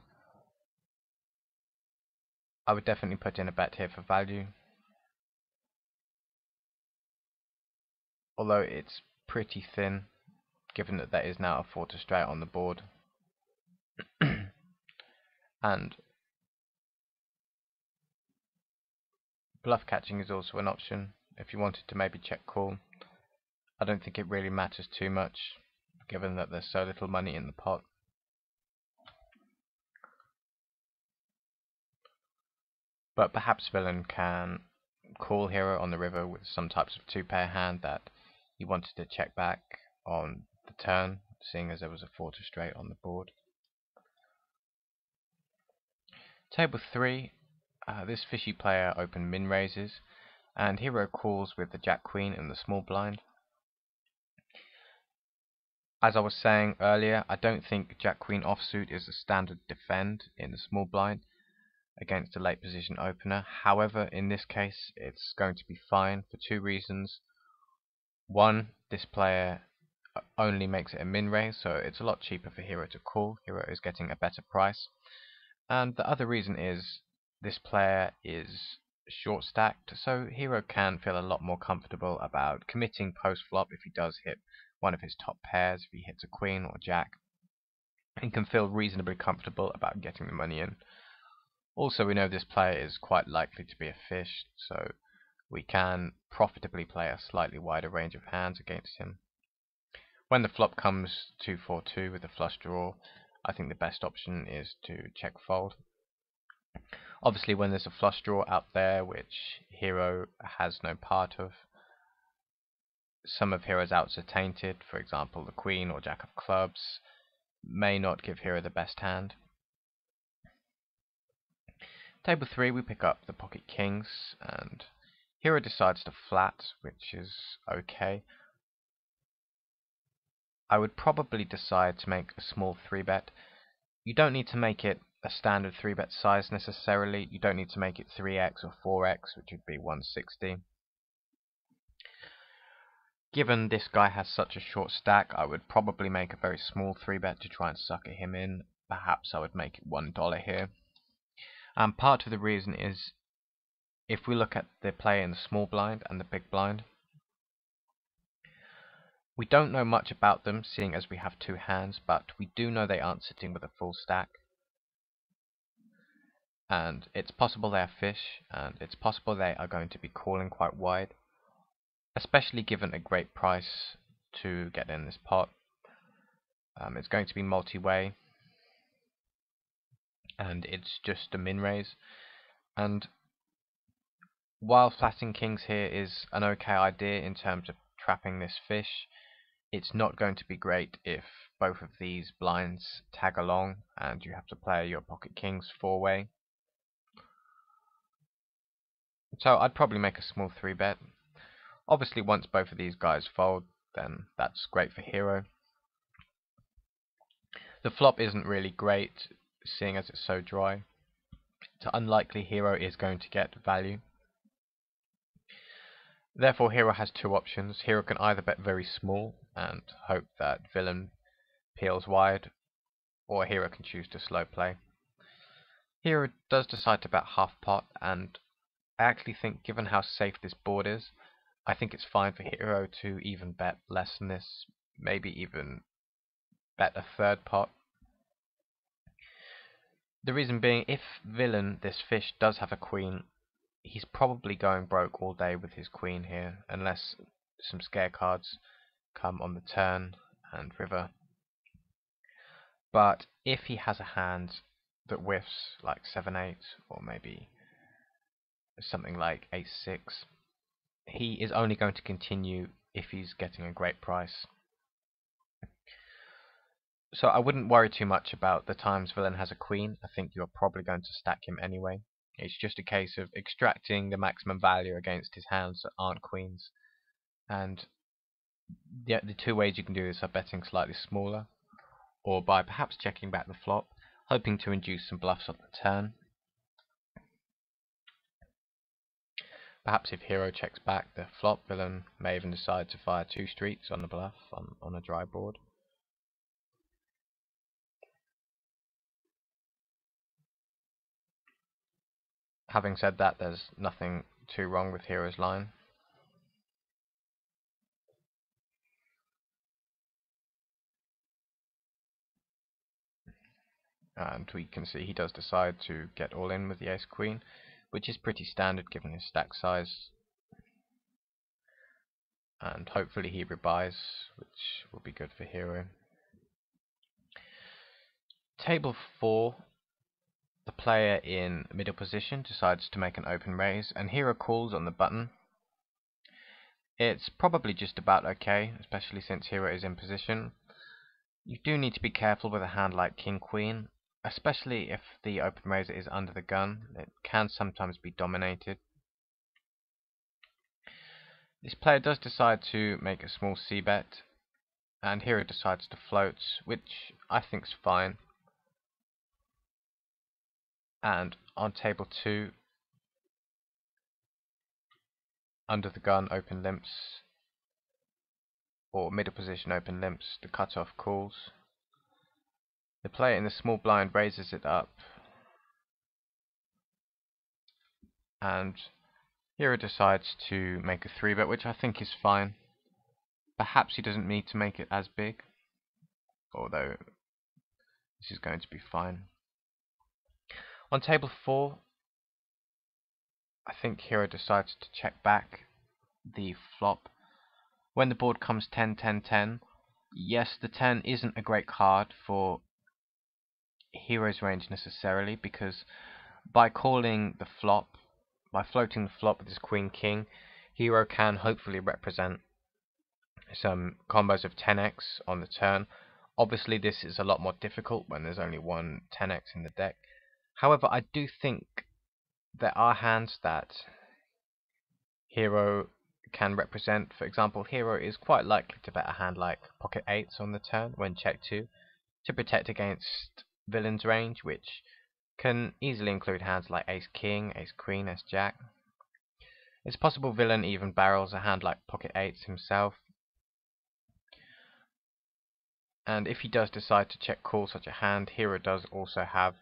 I would definitely put in a bet here for value, although it's pretty thin given that there is now a 4 to straight on the board. And bluff catching is also an option if you wanted to maybe check call. I don't think it really matters too much given that there's so little money in the pot. But perhaps villain can call Hero on the river with some types of 2-pair hand that he wanted to check back on the turn, seeing as there was a 4 to straight on the board. Table 3, this fishy player opened min raises, and Hero calls with the Jack-Queen in the small blind. As I was saying earlier, I don't think Jack-Queen offsuit is a standard defend in the small blind against a late position opener. However, in this case, it's going to be fine for 2 reasons. One, this player only makes it a min raise, so it's a lot cheaper for Hero to call. Hero is getting a better price. And the other reason is this player is short stacked, so Hero can feel a lot more comfortable about committing post flop if he does hit one of his top pairs, if he hits a queen or jack, and can feel reasonably comfortable about getting the money in. Also, we know this player is quite likely to be a fish, so we can profitably play a slightly wider range of hands against him. When the flop comes 2-4-2 with a flush draw, I think the best option is to check fold. Obviously, when there's a flush draw out there which Hero has no part of, some of Hero's outs are tainted. For example, the Queen or Jack of Clubs may not give Hero the best hand. Table 3, we pick up the pocket kings, and Hero decides to flat, which is okay. I would probably decide to make a small 3-bet. You don't need to make it a standard 3-bet size necessarily. You don't need to make it 3x or 4x, which would be 160. Given this guy has such a short stack, I would probably make a very small 3-bet to try and sucker him in. Perhaps I would make it $1 here. And part of the reason is, if we look at the play in the small blind and the big blind, we don't know much about them, seeing as we have 2 hands, but we do know they aren't sitting with a full stack. And it's possible they are fish, and it's possible they are going to be calling quite wide, especially given a great price to get in this pot. It's going to be multi-way, and it's just a min raise. And while flatting kings here is an okay idea in terms of trapping this fish, it's not going to be great if both of these blinds tag along and you have to play your pocket kings 4-way. So I'd probably make a small 3-bet. Obviously, once both of these guys fold, then that's great for Hero. The flop isn't really great, seeing as it's so dry. It's unlikely Hero is going to get value. Therefore, Hero has 2 options. Hero can either bet very small and hope that villain peels wide, or Hero can choose to slow play. Hero does decide to bet half pot, and I actually think, given how safe this board is, I think it's fine for Hero to even bet less than this, maybe even bet a 3rd pot. The reason being, if villain, this fish, does have a queen, he's probably going broke all day with his queen here, unless some scare cards come on the turn and river. But if he has a hand that whiffs like 7-8 or maybe something like 8-6, he is only going to continue if he's getting a great price. So I wouldn't worry too much about the times villain has a queen. I think you're probably going to stack him anyway. It's just a case of extracting the maximum value against his hands that aren't queens. And the two ways you can do this are betting slightly smaller, or by perhaps checking back the flop, hoping to induce some bluffs on the turn. Perhaps if hero checks back the flop, villain may even decide to fire 2 streets on the bluff on a dry board. Having said that, there's nothing too wrong with hero's line. And we can see he does decide to get all in with the ace queen, which is pretty standard given his stack size. And hopefully he rebuys, which will be good for hero. Table 4, the player in middle position decides to make an open raise, and hero calls on the button. It's probably just about okay, especially since hero is in position. You do need to be careful with a hand like king queen, especially if the open raiser is under the gun. It can sometimes be dominated. This player does decide to make a small c-bet, and hero decides to float, which I think is fine. And on table 2, under the gun open limps, or middle position open limps, the cutoff calls. The player in the small blind raises it up, and hero decides to make a 3-bet, which I think is fine. Perhaps he doesn't need to make it as big, although this is going to be fine. On table 4, I think hero decides to check back the flop. When the board comes 10-10-10, yes, the 10 isn't a great card for hero's range necessarily, because by calling the flop, by floating the flop with his queen king, hero can hopefully represent some combos of 10x on the turn. Obviously this is a lot more difficult when there's only one 10x in the deck. However, I do think there are hands that hero can represent. For example, hero is quite likely to bet a hand like pocket 8s on the turn when check 2 to protect against villain's range, which can easily include hands like ace king, ace queen, ace jack. It's possible villain even barrels a hand like pocket 8s himself. And if he does decide to check call such a hand, hero does also have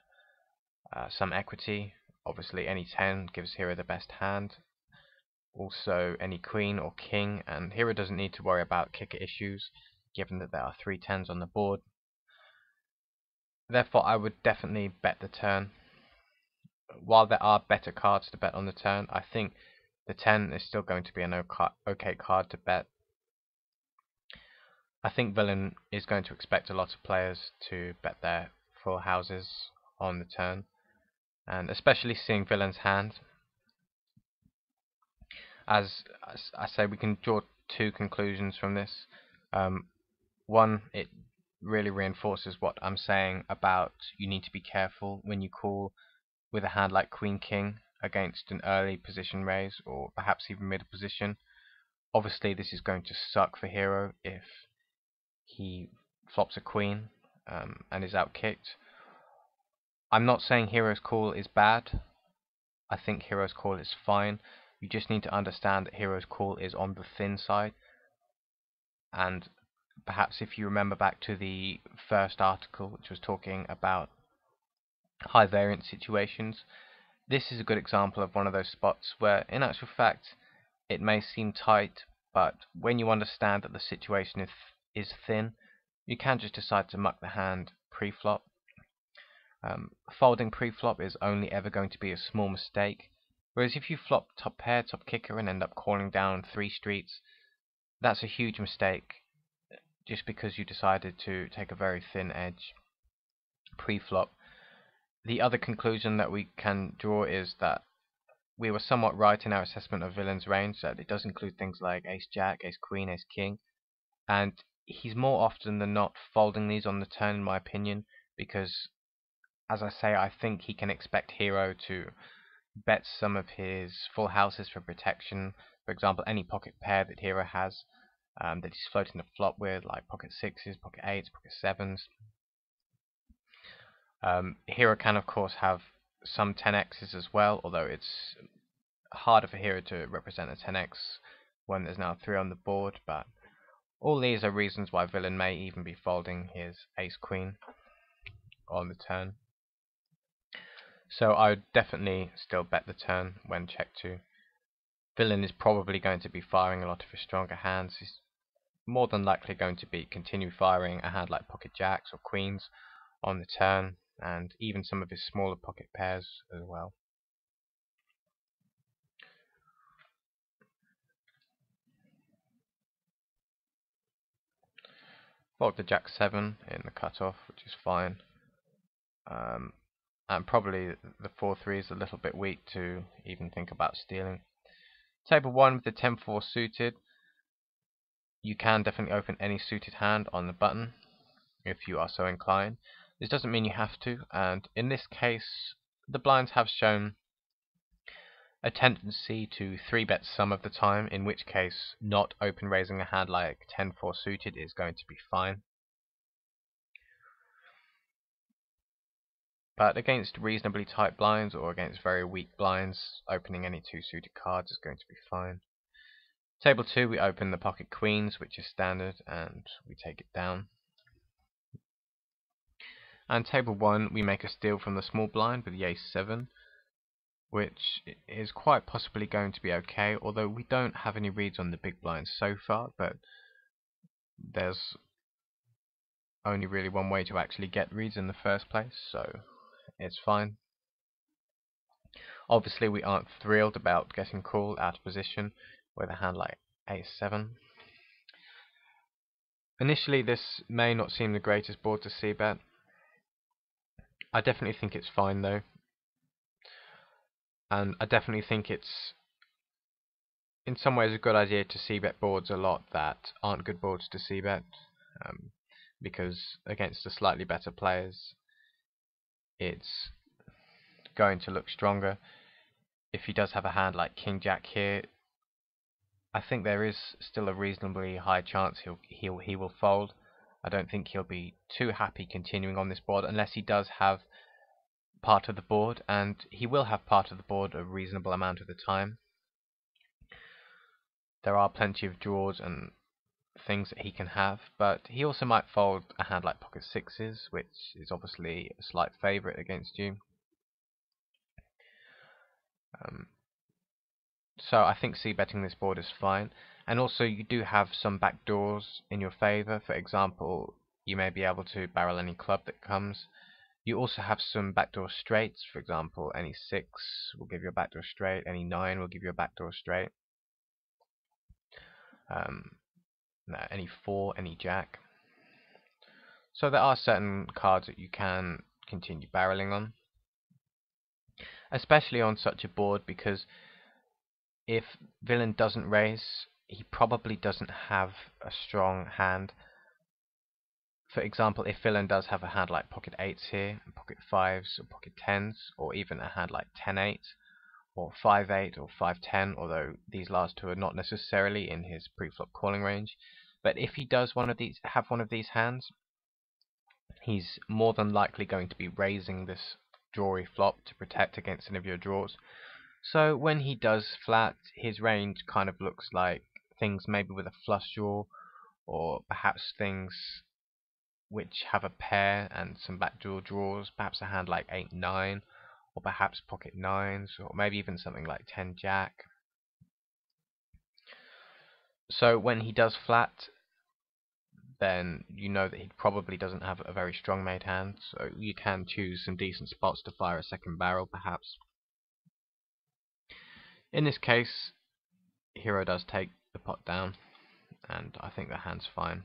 some equity. Obviously any 10 gives hero the best hand. Also any queen or king, and hero doesn't need to worry about kicker issues given that there are 3 10s on the board. Therefore I would definitely bet the turn. While there are better cards to bet on the turn, I think the 10 is still going to be an okay card to bet. I think villain is going to expect a lot of players to bet their full houses on the turn, and especially seeing villain's hand. As I say, we can draw 2 conclusions from this. One, it really reinforces what I'm saying about you need to be careful when you call with a hand like queen king against an early position raise, or perhaps even middle position. Obviously this is going to suck for hero if he flops a queen and is out kicked. I'm not saying hero's call is bad. I think hero's call is fine. You just need to understand that hero's call is on the thin side, and perhaps if you remember back to the first article, which was talking about high variance situations, this is a good example of one of those spots where in actual fact it may seem tight, but when you understand that the situation is thin, you can just decide to muck the hand pre-flop. Folding pre-flop is only ever going to be a small mistake, whereas if you flop top pair, top kicker and end up calling down 3 streets, that's a huge mistake, just because you decided to take a very thin edge pre-flop. The other conclusion that we can draw is that we were somewhat right in our assessment of villain's range, that it does include things like ace-jack, ace-queen, ace-king, and he's more often than not folding these on the turn, in my opinion, because, as I say, I think he can expect hero to bet some of his full houses for protection. For example, any pocket pair that hero has that he's floating the flop with, like pocket sixes, pocket eights, pocket sevens. Hero can of course have some 10x's as well, although it's harder for hero to represent a 10x when there's now 3 on the board, but all these are reasons why villain may even be folding his ace-queen on the turn. So I would definitely still bet the turn when check 2. Villain is probably going to be firing a lot of his stronger hands. He's more than likely going to be continue firing a hand like pocket jacks or queens on the turn, and even some of his smaller pocket pairs as well. Fold the jack 7 in the cutoff, which is fine. And probably the 4-3 is a little bit weak to even think about stealing. Table 1 with the 10-4 suited. You can definitely open any suited hand on the button if you are so inclined. This doesn't mean you have to, and in this case the blinds have shown a tendency to 3-bet some of the time, in which case not open raising a hand like 10-4 suited is going to be fine. But against reasonably tight blinds or against very weak blinds, opening any 2 suited cards is going to be fine. Table 2, we open the pocket queens, which is standard, and we take it down. And table 1, we make a steal from the small blind with the ace 7, which is quite possibly going to be okay, although we don't have any reads on the big blinds so far, but there's only really one way to actually get reads in the first place, so it's fine. Obviously we aren't thrilled about getting called out of position with a hand like ace 7. Initially this may not seem the greatest board to c-bet. I definitely think it's fine though, and I definitely think it's in some ways a good idea to c-bet boards a lot that aren't good boards to c-bet, because against the slightly better players it's going to look stronger. If he does have a hand like king jack here, I think there is still a reasonably high chance he will fold. I don't think he'll be too happy continuing on this board unless he does have part of the board, and he will have part of the board a reasonable amount of the time. There are plenty of draws and things that he can have, but he also might fold a hand like pocket sixes, which is obviously a slight favourite against you. So I think c-betting this board is fine, and also you do have some backdoors in your favour. For example, you may be able to barrel any club that comes. You also have some backdoor straights. For example, any 6 will give you a backdoor straight, any 9 will give you a backdoor straight, any 4, any jack. So there are certain cards that you can continue barreling on, especially on such a board, because if villain doesn't raise, he probably doesn't have a strong hand. For example, if villain does have a hand like pocket 8s here, pocket 5s or pocket 10s, or even a hand like 10-8 or 5-8 or 5-10, although these last two are not necessarily in his pre-flop calling range, but if he does have one of these hands, he's more than likely going to be raising this drawy flop to protect against any of your draws. So when he does flat, his range kind of looks like things maybe with a flush draw, or perhaps things which have a pair and some backdoor draws, perhaps a hand like 8-9, or perhaps pocket 9s, or maybe even something like 10-jack. So when he does flat, then you know that he probably doesn't have a very strong made hand, so you can choose some decent spots to fire a second barrel perhaps. In this case, hero does take the pot down, and I think the hand's fine.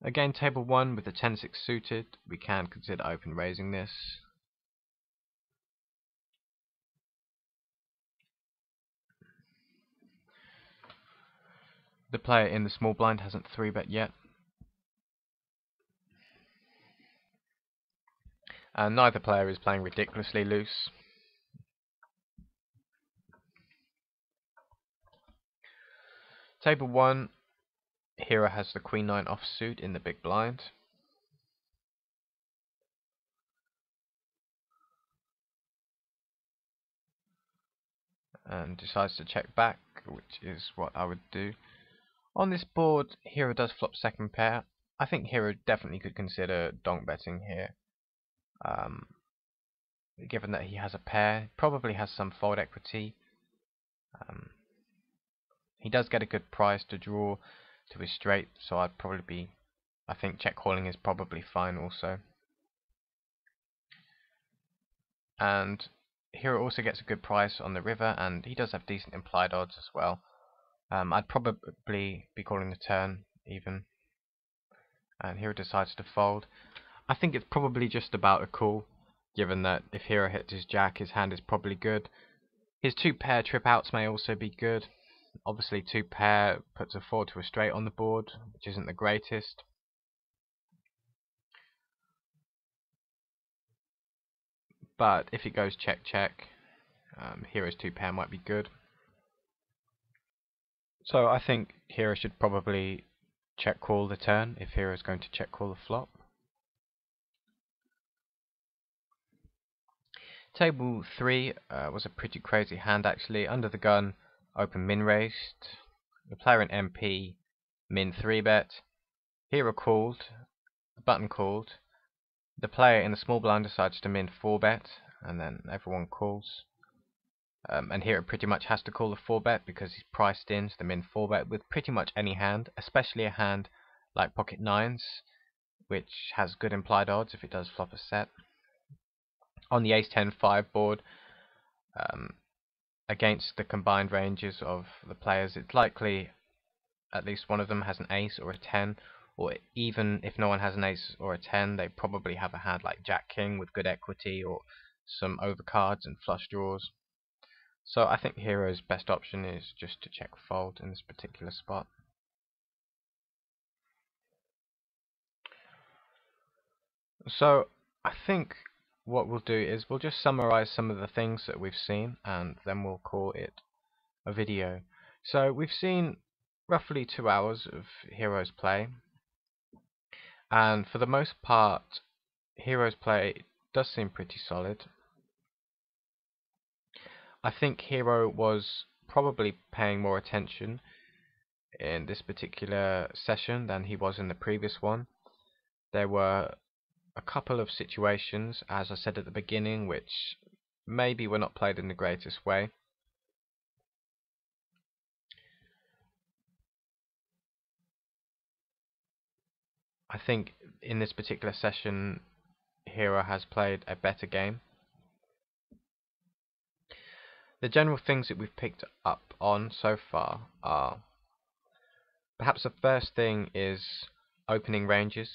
Again, table 1 with the 10-6 suited, we can consider open raising this. The player in the small blind hasn't 3-bet yet, and neither player is playing ridiculously loose. Table 1, hero has the Queen-9 offsuit in the big blind. And decides to check back, which is what I would do. On this board, hero does flop second pair. I think hero definitely could consider donk betting here. Given that he has a pair, probably has some fold equity. He does get a good price to draw to his straight, so I think check calling is probably fine also. And hero also gets a good price on the river, and he does have decent implied odds as well. I'd probably be calling the turn even, and hero decides to fold. I think it's probably just about a call, given that if hero hits his jack, his hand is probably good. His 2-pair trip outs may also be good. Obviously 2-pair puts a 4 to a straight on the board, which isn't the greatest. But if it goes check check, hero's 2-pair might be good. So I think hero should probably check call the turn if hero is going to check call the flop. Table 3 was a pretty crazy hand actually. Under the gun, open min raised. The player in MP min 3-bet. Hero called. The button called. The player in the small blind decides to min 4-bet, and then everyone calls. And here it pretty much has to call the 4-bet because he's priced into the min 4-bet with pretty much any hand, especially a hand like pocket 9s, which has good implied odds if it does flop a set. On the ace-10-5 board, against the combined ranges of the players, it's likely at least one of them has an ace or a 10, or even if no one has an ace or a 10, they probably have a hand like Jack-King with good equity or some overcards and flush draws. So I think hero's best option is just to check fold in this particular spot. So I think what we'll do is we'll just summarize some of the things that we've seen, and then we'll call it a video. So we've seen roughly 2 hours of hero's play, and for the most part hero's play does seem pretty solid. I think hero was probably paying more attention in this particular session than he was in the previous one. There were a couple of situations, as I said at the beginning, which maybe were not played in the greatest way. I think in this particular session hero has played a better game. The general things that we've picked up on so far are, perhaps the first thing is opening ranges.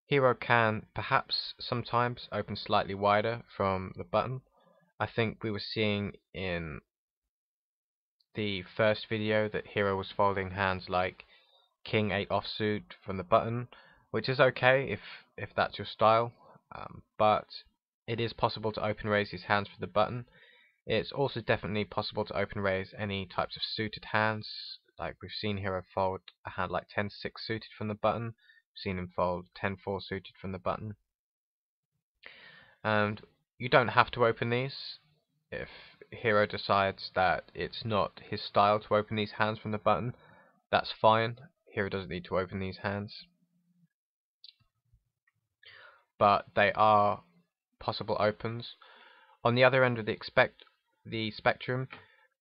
Hero can perhaps sometimes open slightly wider from the button. I think we were seeing in the first video that hero was folding hands like King 8 offsuit from the button, which is okay if that's your style, but it is possible to open raise his hands from the button. It's also definitely possible to open raise any types of suited hands, like we've seen hero fold a hand like 10-6 suited from the button, we've seen him fold 10-4 suited from the button. And you don't have to open these. If hero decides that it's not his style to open these hands from the button, that's fine. Hero doesn't need to open these hands. But they are possible opens. On the other end of the spectrum,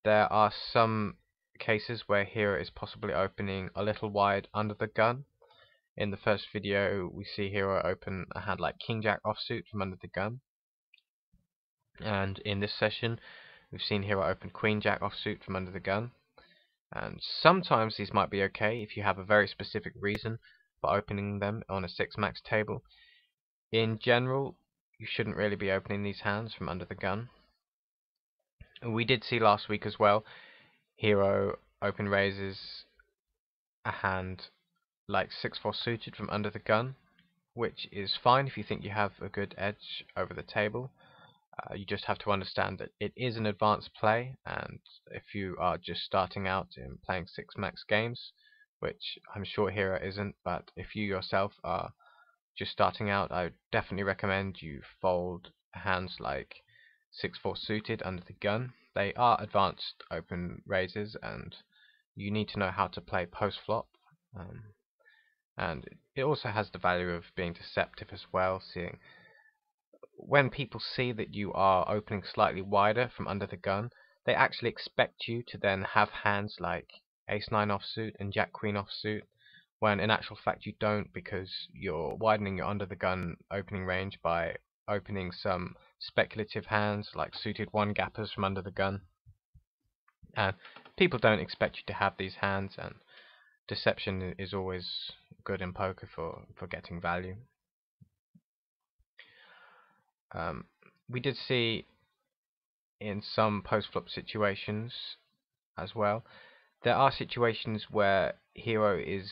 there are some cases where hero is possibly opening a little wide under the gun. In the first video we see hero open a hand like King Jack offsuit from under the gun, and in this session we've seen hero open Queen Jack offsuit from under the gun. And sometimes these might be okay if you have a very specific reason for opening them on a 6 max table. In general, you shouldn't really be opening these hands from under the gun. We did see last week as well, Hero open raises a hand like 6-4 suited from under the gun, which is fine if you think you have a good edge over the table. You just have to understand that it is an advanced play, and if you are just starting out in playing 6 max games, which I'm sure Hero isn't, but if you yourself are just starting out, I would definitely recommend you fold hands like 6-4 suited under the gun. They are advanced open raises, and you need to know how to play post flop. And it also has the value of being deceptive as well, seeing when people see that you are opening slightly wider from under the gun, they actually expect you to then have hands like ace-9 offsuit and jack-queen offsuit, when in actual fact you don't, because you're widening your under the gun opening range by opening some speculative hands like suited 1-gappers from under the gun. And people don't expect you to have these hands, and deception is always good in poker for getting value. We did see in some post-flop situations as well, there are situations where Hero is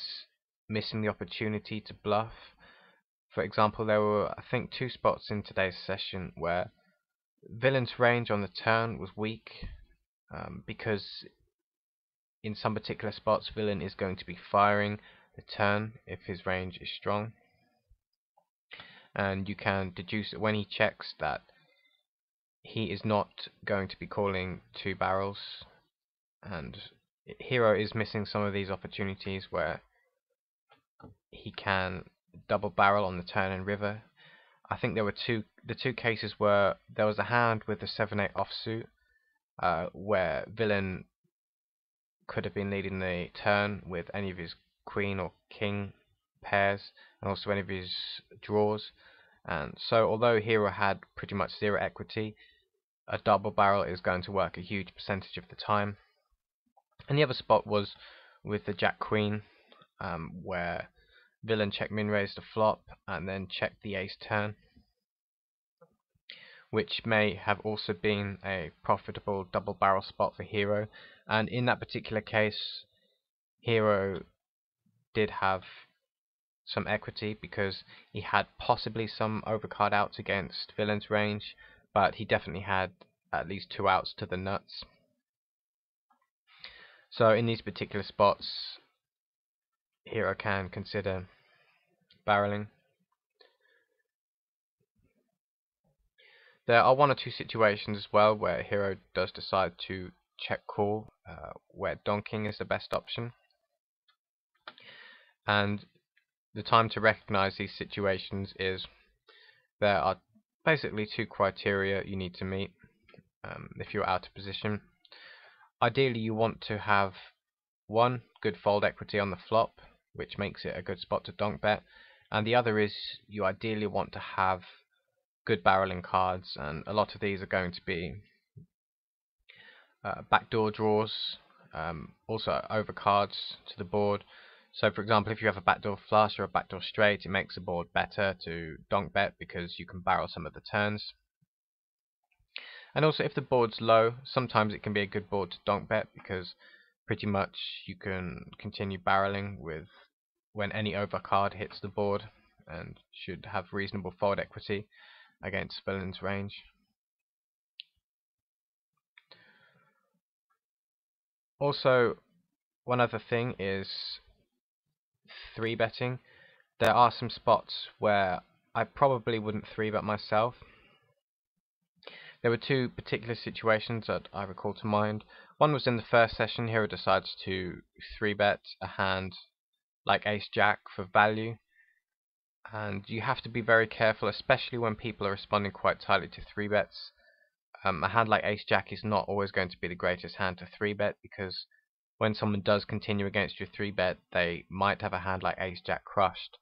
missing the opportunity to bluff. For example, there were, I think, 2 spots in today's session where Villain's range on the turn was weak, because in some particular spots Villain is going to be firing the turn if his range is strong, and you can deduce when he checks that he is not going to be calling 2 barrels, and Hero is missing some of these opportunities where he can double barrel on the turn and river. I think there were the two cases where there was a hand with the 7-8 offsuit, where Villain could have been leading the turn with any of his queen or king pairs, and also any of his draws. And so although Hero had pretty much 0 equity, a double barrel is going to work a huge percentage of the time. And the other spot was with the jack queen, where Villain check min raised a flop and then checked the ace turn, which may have also been a profitable double barrel spot for Hero. And in that particular case, Hero did have some equity because he had possibly some overcard outs against Villain's range, but he definitely had at least 2 outs to the nuts. So in these particular spots, Hero can consider barreling. There are 1 or 2 situations as well where Hero does decide to check call, where donking is the best option. And the time to recognize these situations is there are basically 2 criteria you need to meet if you're out of position. Ideally, you want to have 1, good fold equity on the flop, which makes it a good spot to donk bet, and the other is you ideally want to have good barreling cards, and a lot of these are going to be backdoor draws, also overcards to the board. So for example, if you have a backdoor flush or a backdoor straight, it makes the board better to donk bet because you can barrel some of the turns. And also if the board's low, sometimes it can be a good board to donk bet because pretty much you can continue barreling with when any overcard hits the board, and should have reasonable fold equity against Villain's range. Also, one other thing is 3-betting. There are some spots where I probably wouldn't 3-bet myself. There were 2 particular situations that I recall to mind. One was in the first session, Hero decides to 3-bet a hand like ace-jack for value, and you have to be very careful, especially when people are responding quite tightly to 3-bets. A hand like ace-jack is not always going to be the greatest hand to 3-bet, because when someone does continue against your 3-bet, they might have a hand like ace-jack crushed,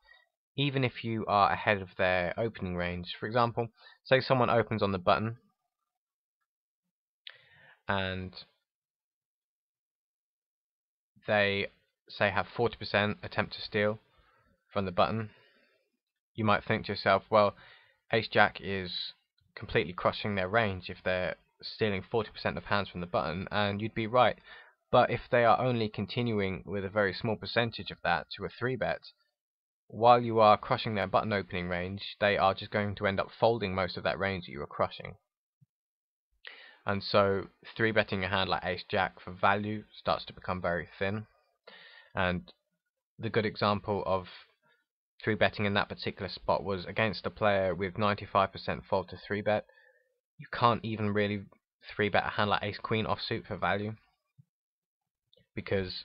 even if you are ahead of their opening range. For example, say someone opens on the button, and they say have 40% attempt to steal from the button, you might think to yourself, well, Ace-Jack is completely crushing their range if they're stealing 40% of hands from the button, and you'd be right. But if they are only continuing with a very small percentage of that to a 3-bet, while you are crushing their button opening range, they are just going to end up folding most of that range that you are crushing. And so 3-betting a hand like Ace-Jack for value starts to become very thin. And the good example of 3-betting in that particular spot was against a player with 95% fold to 3-bet. You can't even really 3-bet a hand like Ace-Queen offsuit for value, because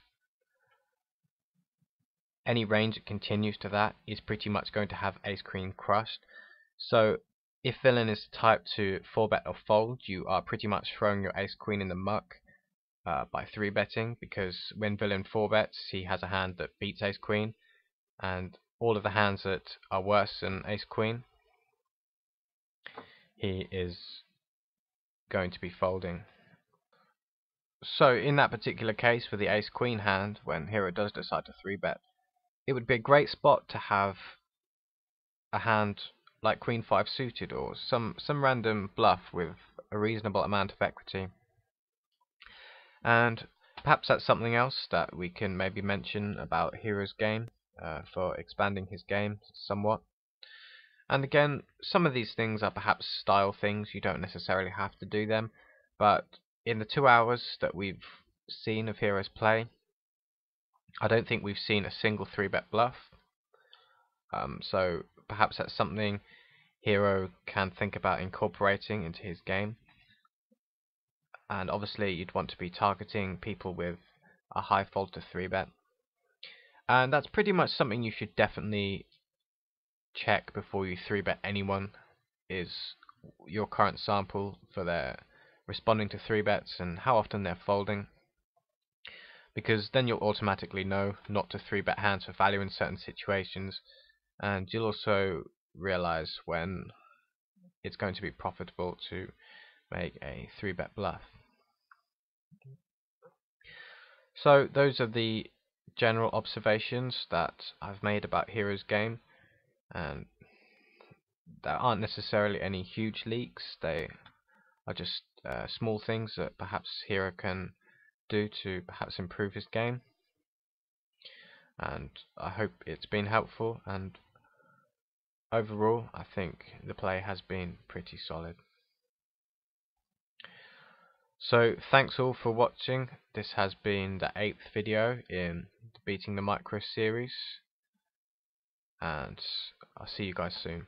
any range that continues to that is pretty much going to have Ace-Queen crushed. So if villain is typed to 4-bet or fold, you are pretty much throwing your Ace-Queen in the muck by 3-betting, because when villain 4-bets, he has a hand that beats Ace-Queen, and all of the hands that are worse than Ace-Queen, he is going to be folding. So in that particular case, for the Ace-Queen hand, when hero does decide to 3-bet, it would be a great spot to have a hand like Queen 5 suited, or some random bluff with a reasonable amount of equity. And perhaps that's something else that we can maybe mention about Hero's game, for expanding his game somewhat. And again, some of these things are perhaps style things, you don't necessarily have to do them, but in the 2 hours that we've seen of Hero's play, I don't think we've seen a single 3-bet bluff. So perhaps that's something Hero can think about incorporating into his game. And obviously you'd want to be targeting people with a high fold to 3-bet. And that's pretty much something you should definitely check before you 3-bet anyone, is your current sample for their responding to 3-bets and how often they're folding, because then you'll automatically know not to 3-bet hands for value in certain situations, and you'll also realize when it's going to be profitable to make a 3-bet bluff. So those are the general observations that I've made about Hero's game, and there aren't necessarily any huge leaks. They are just small things that perhaps Hero can do to perhaps improve his game, and I hope it's been helpful, and overall I think the play has been pretty solid. So thanks all for watching. This has been the 8th video in the Beating the Micro series, and I'll see you guys soon.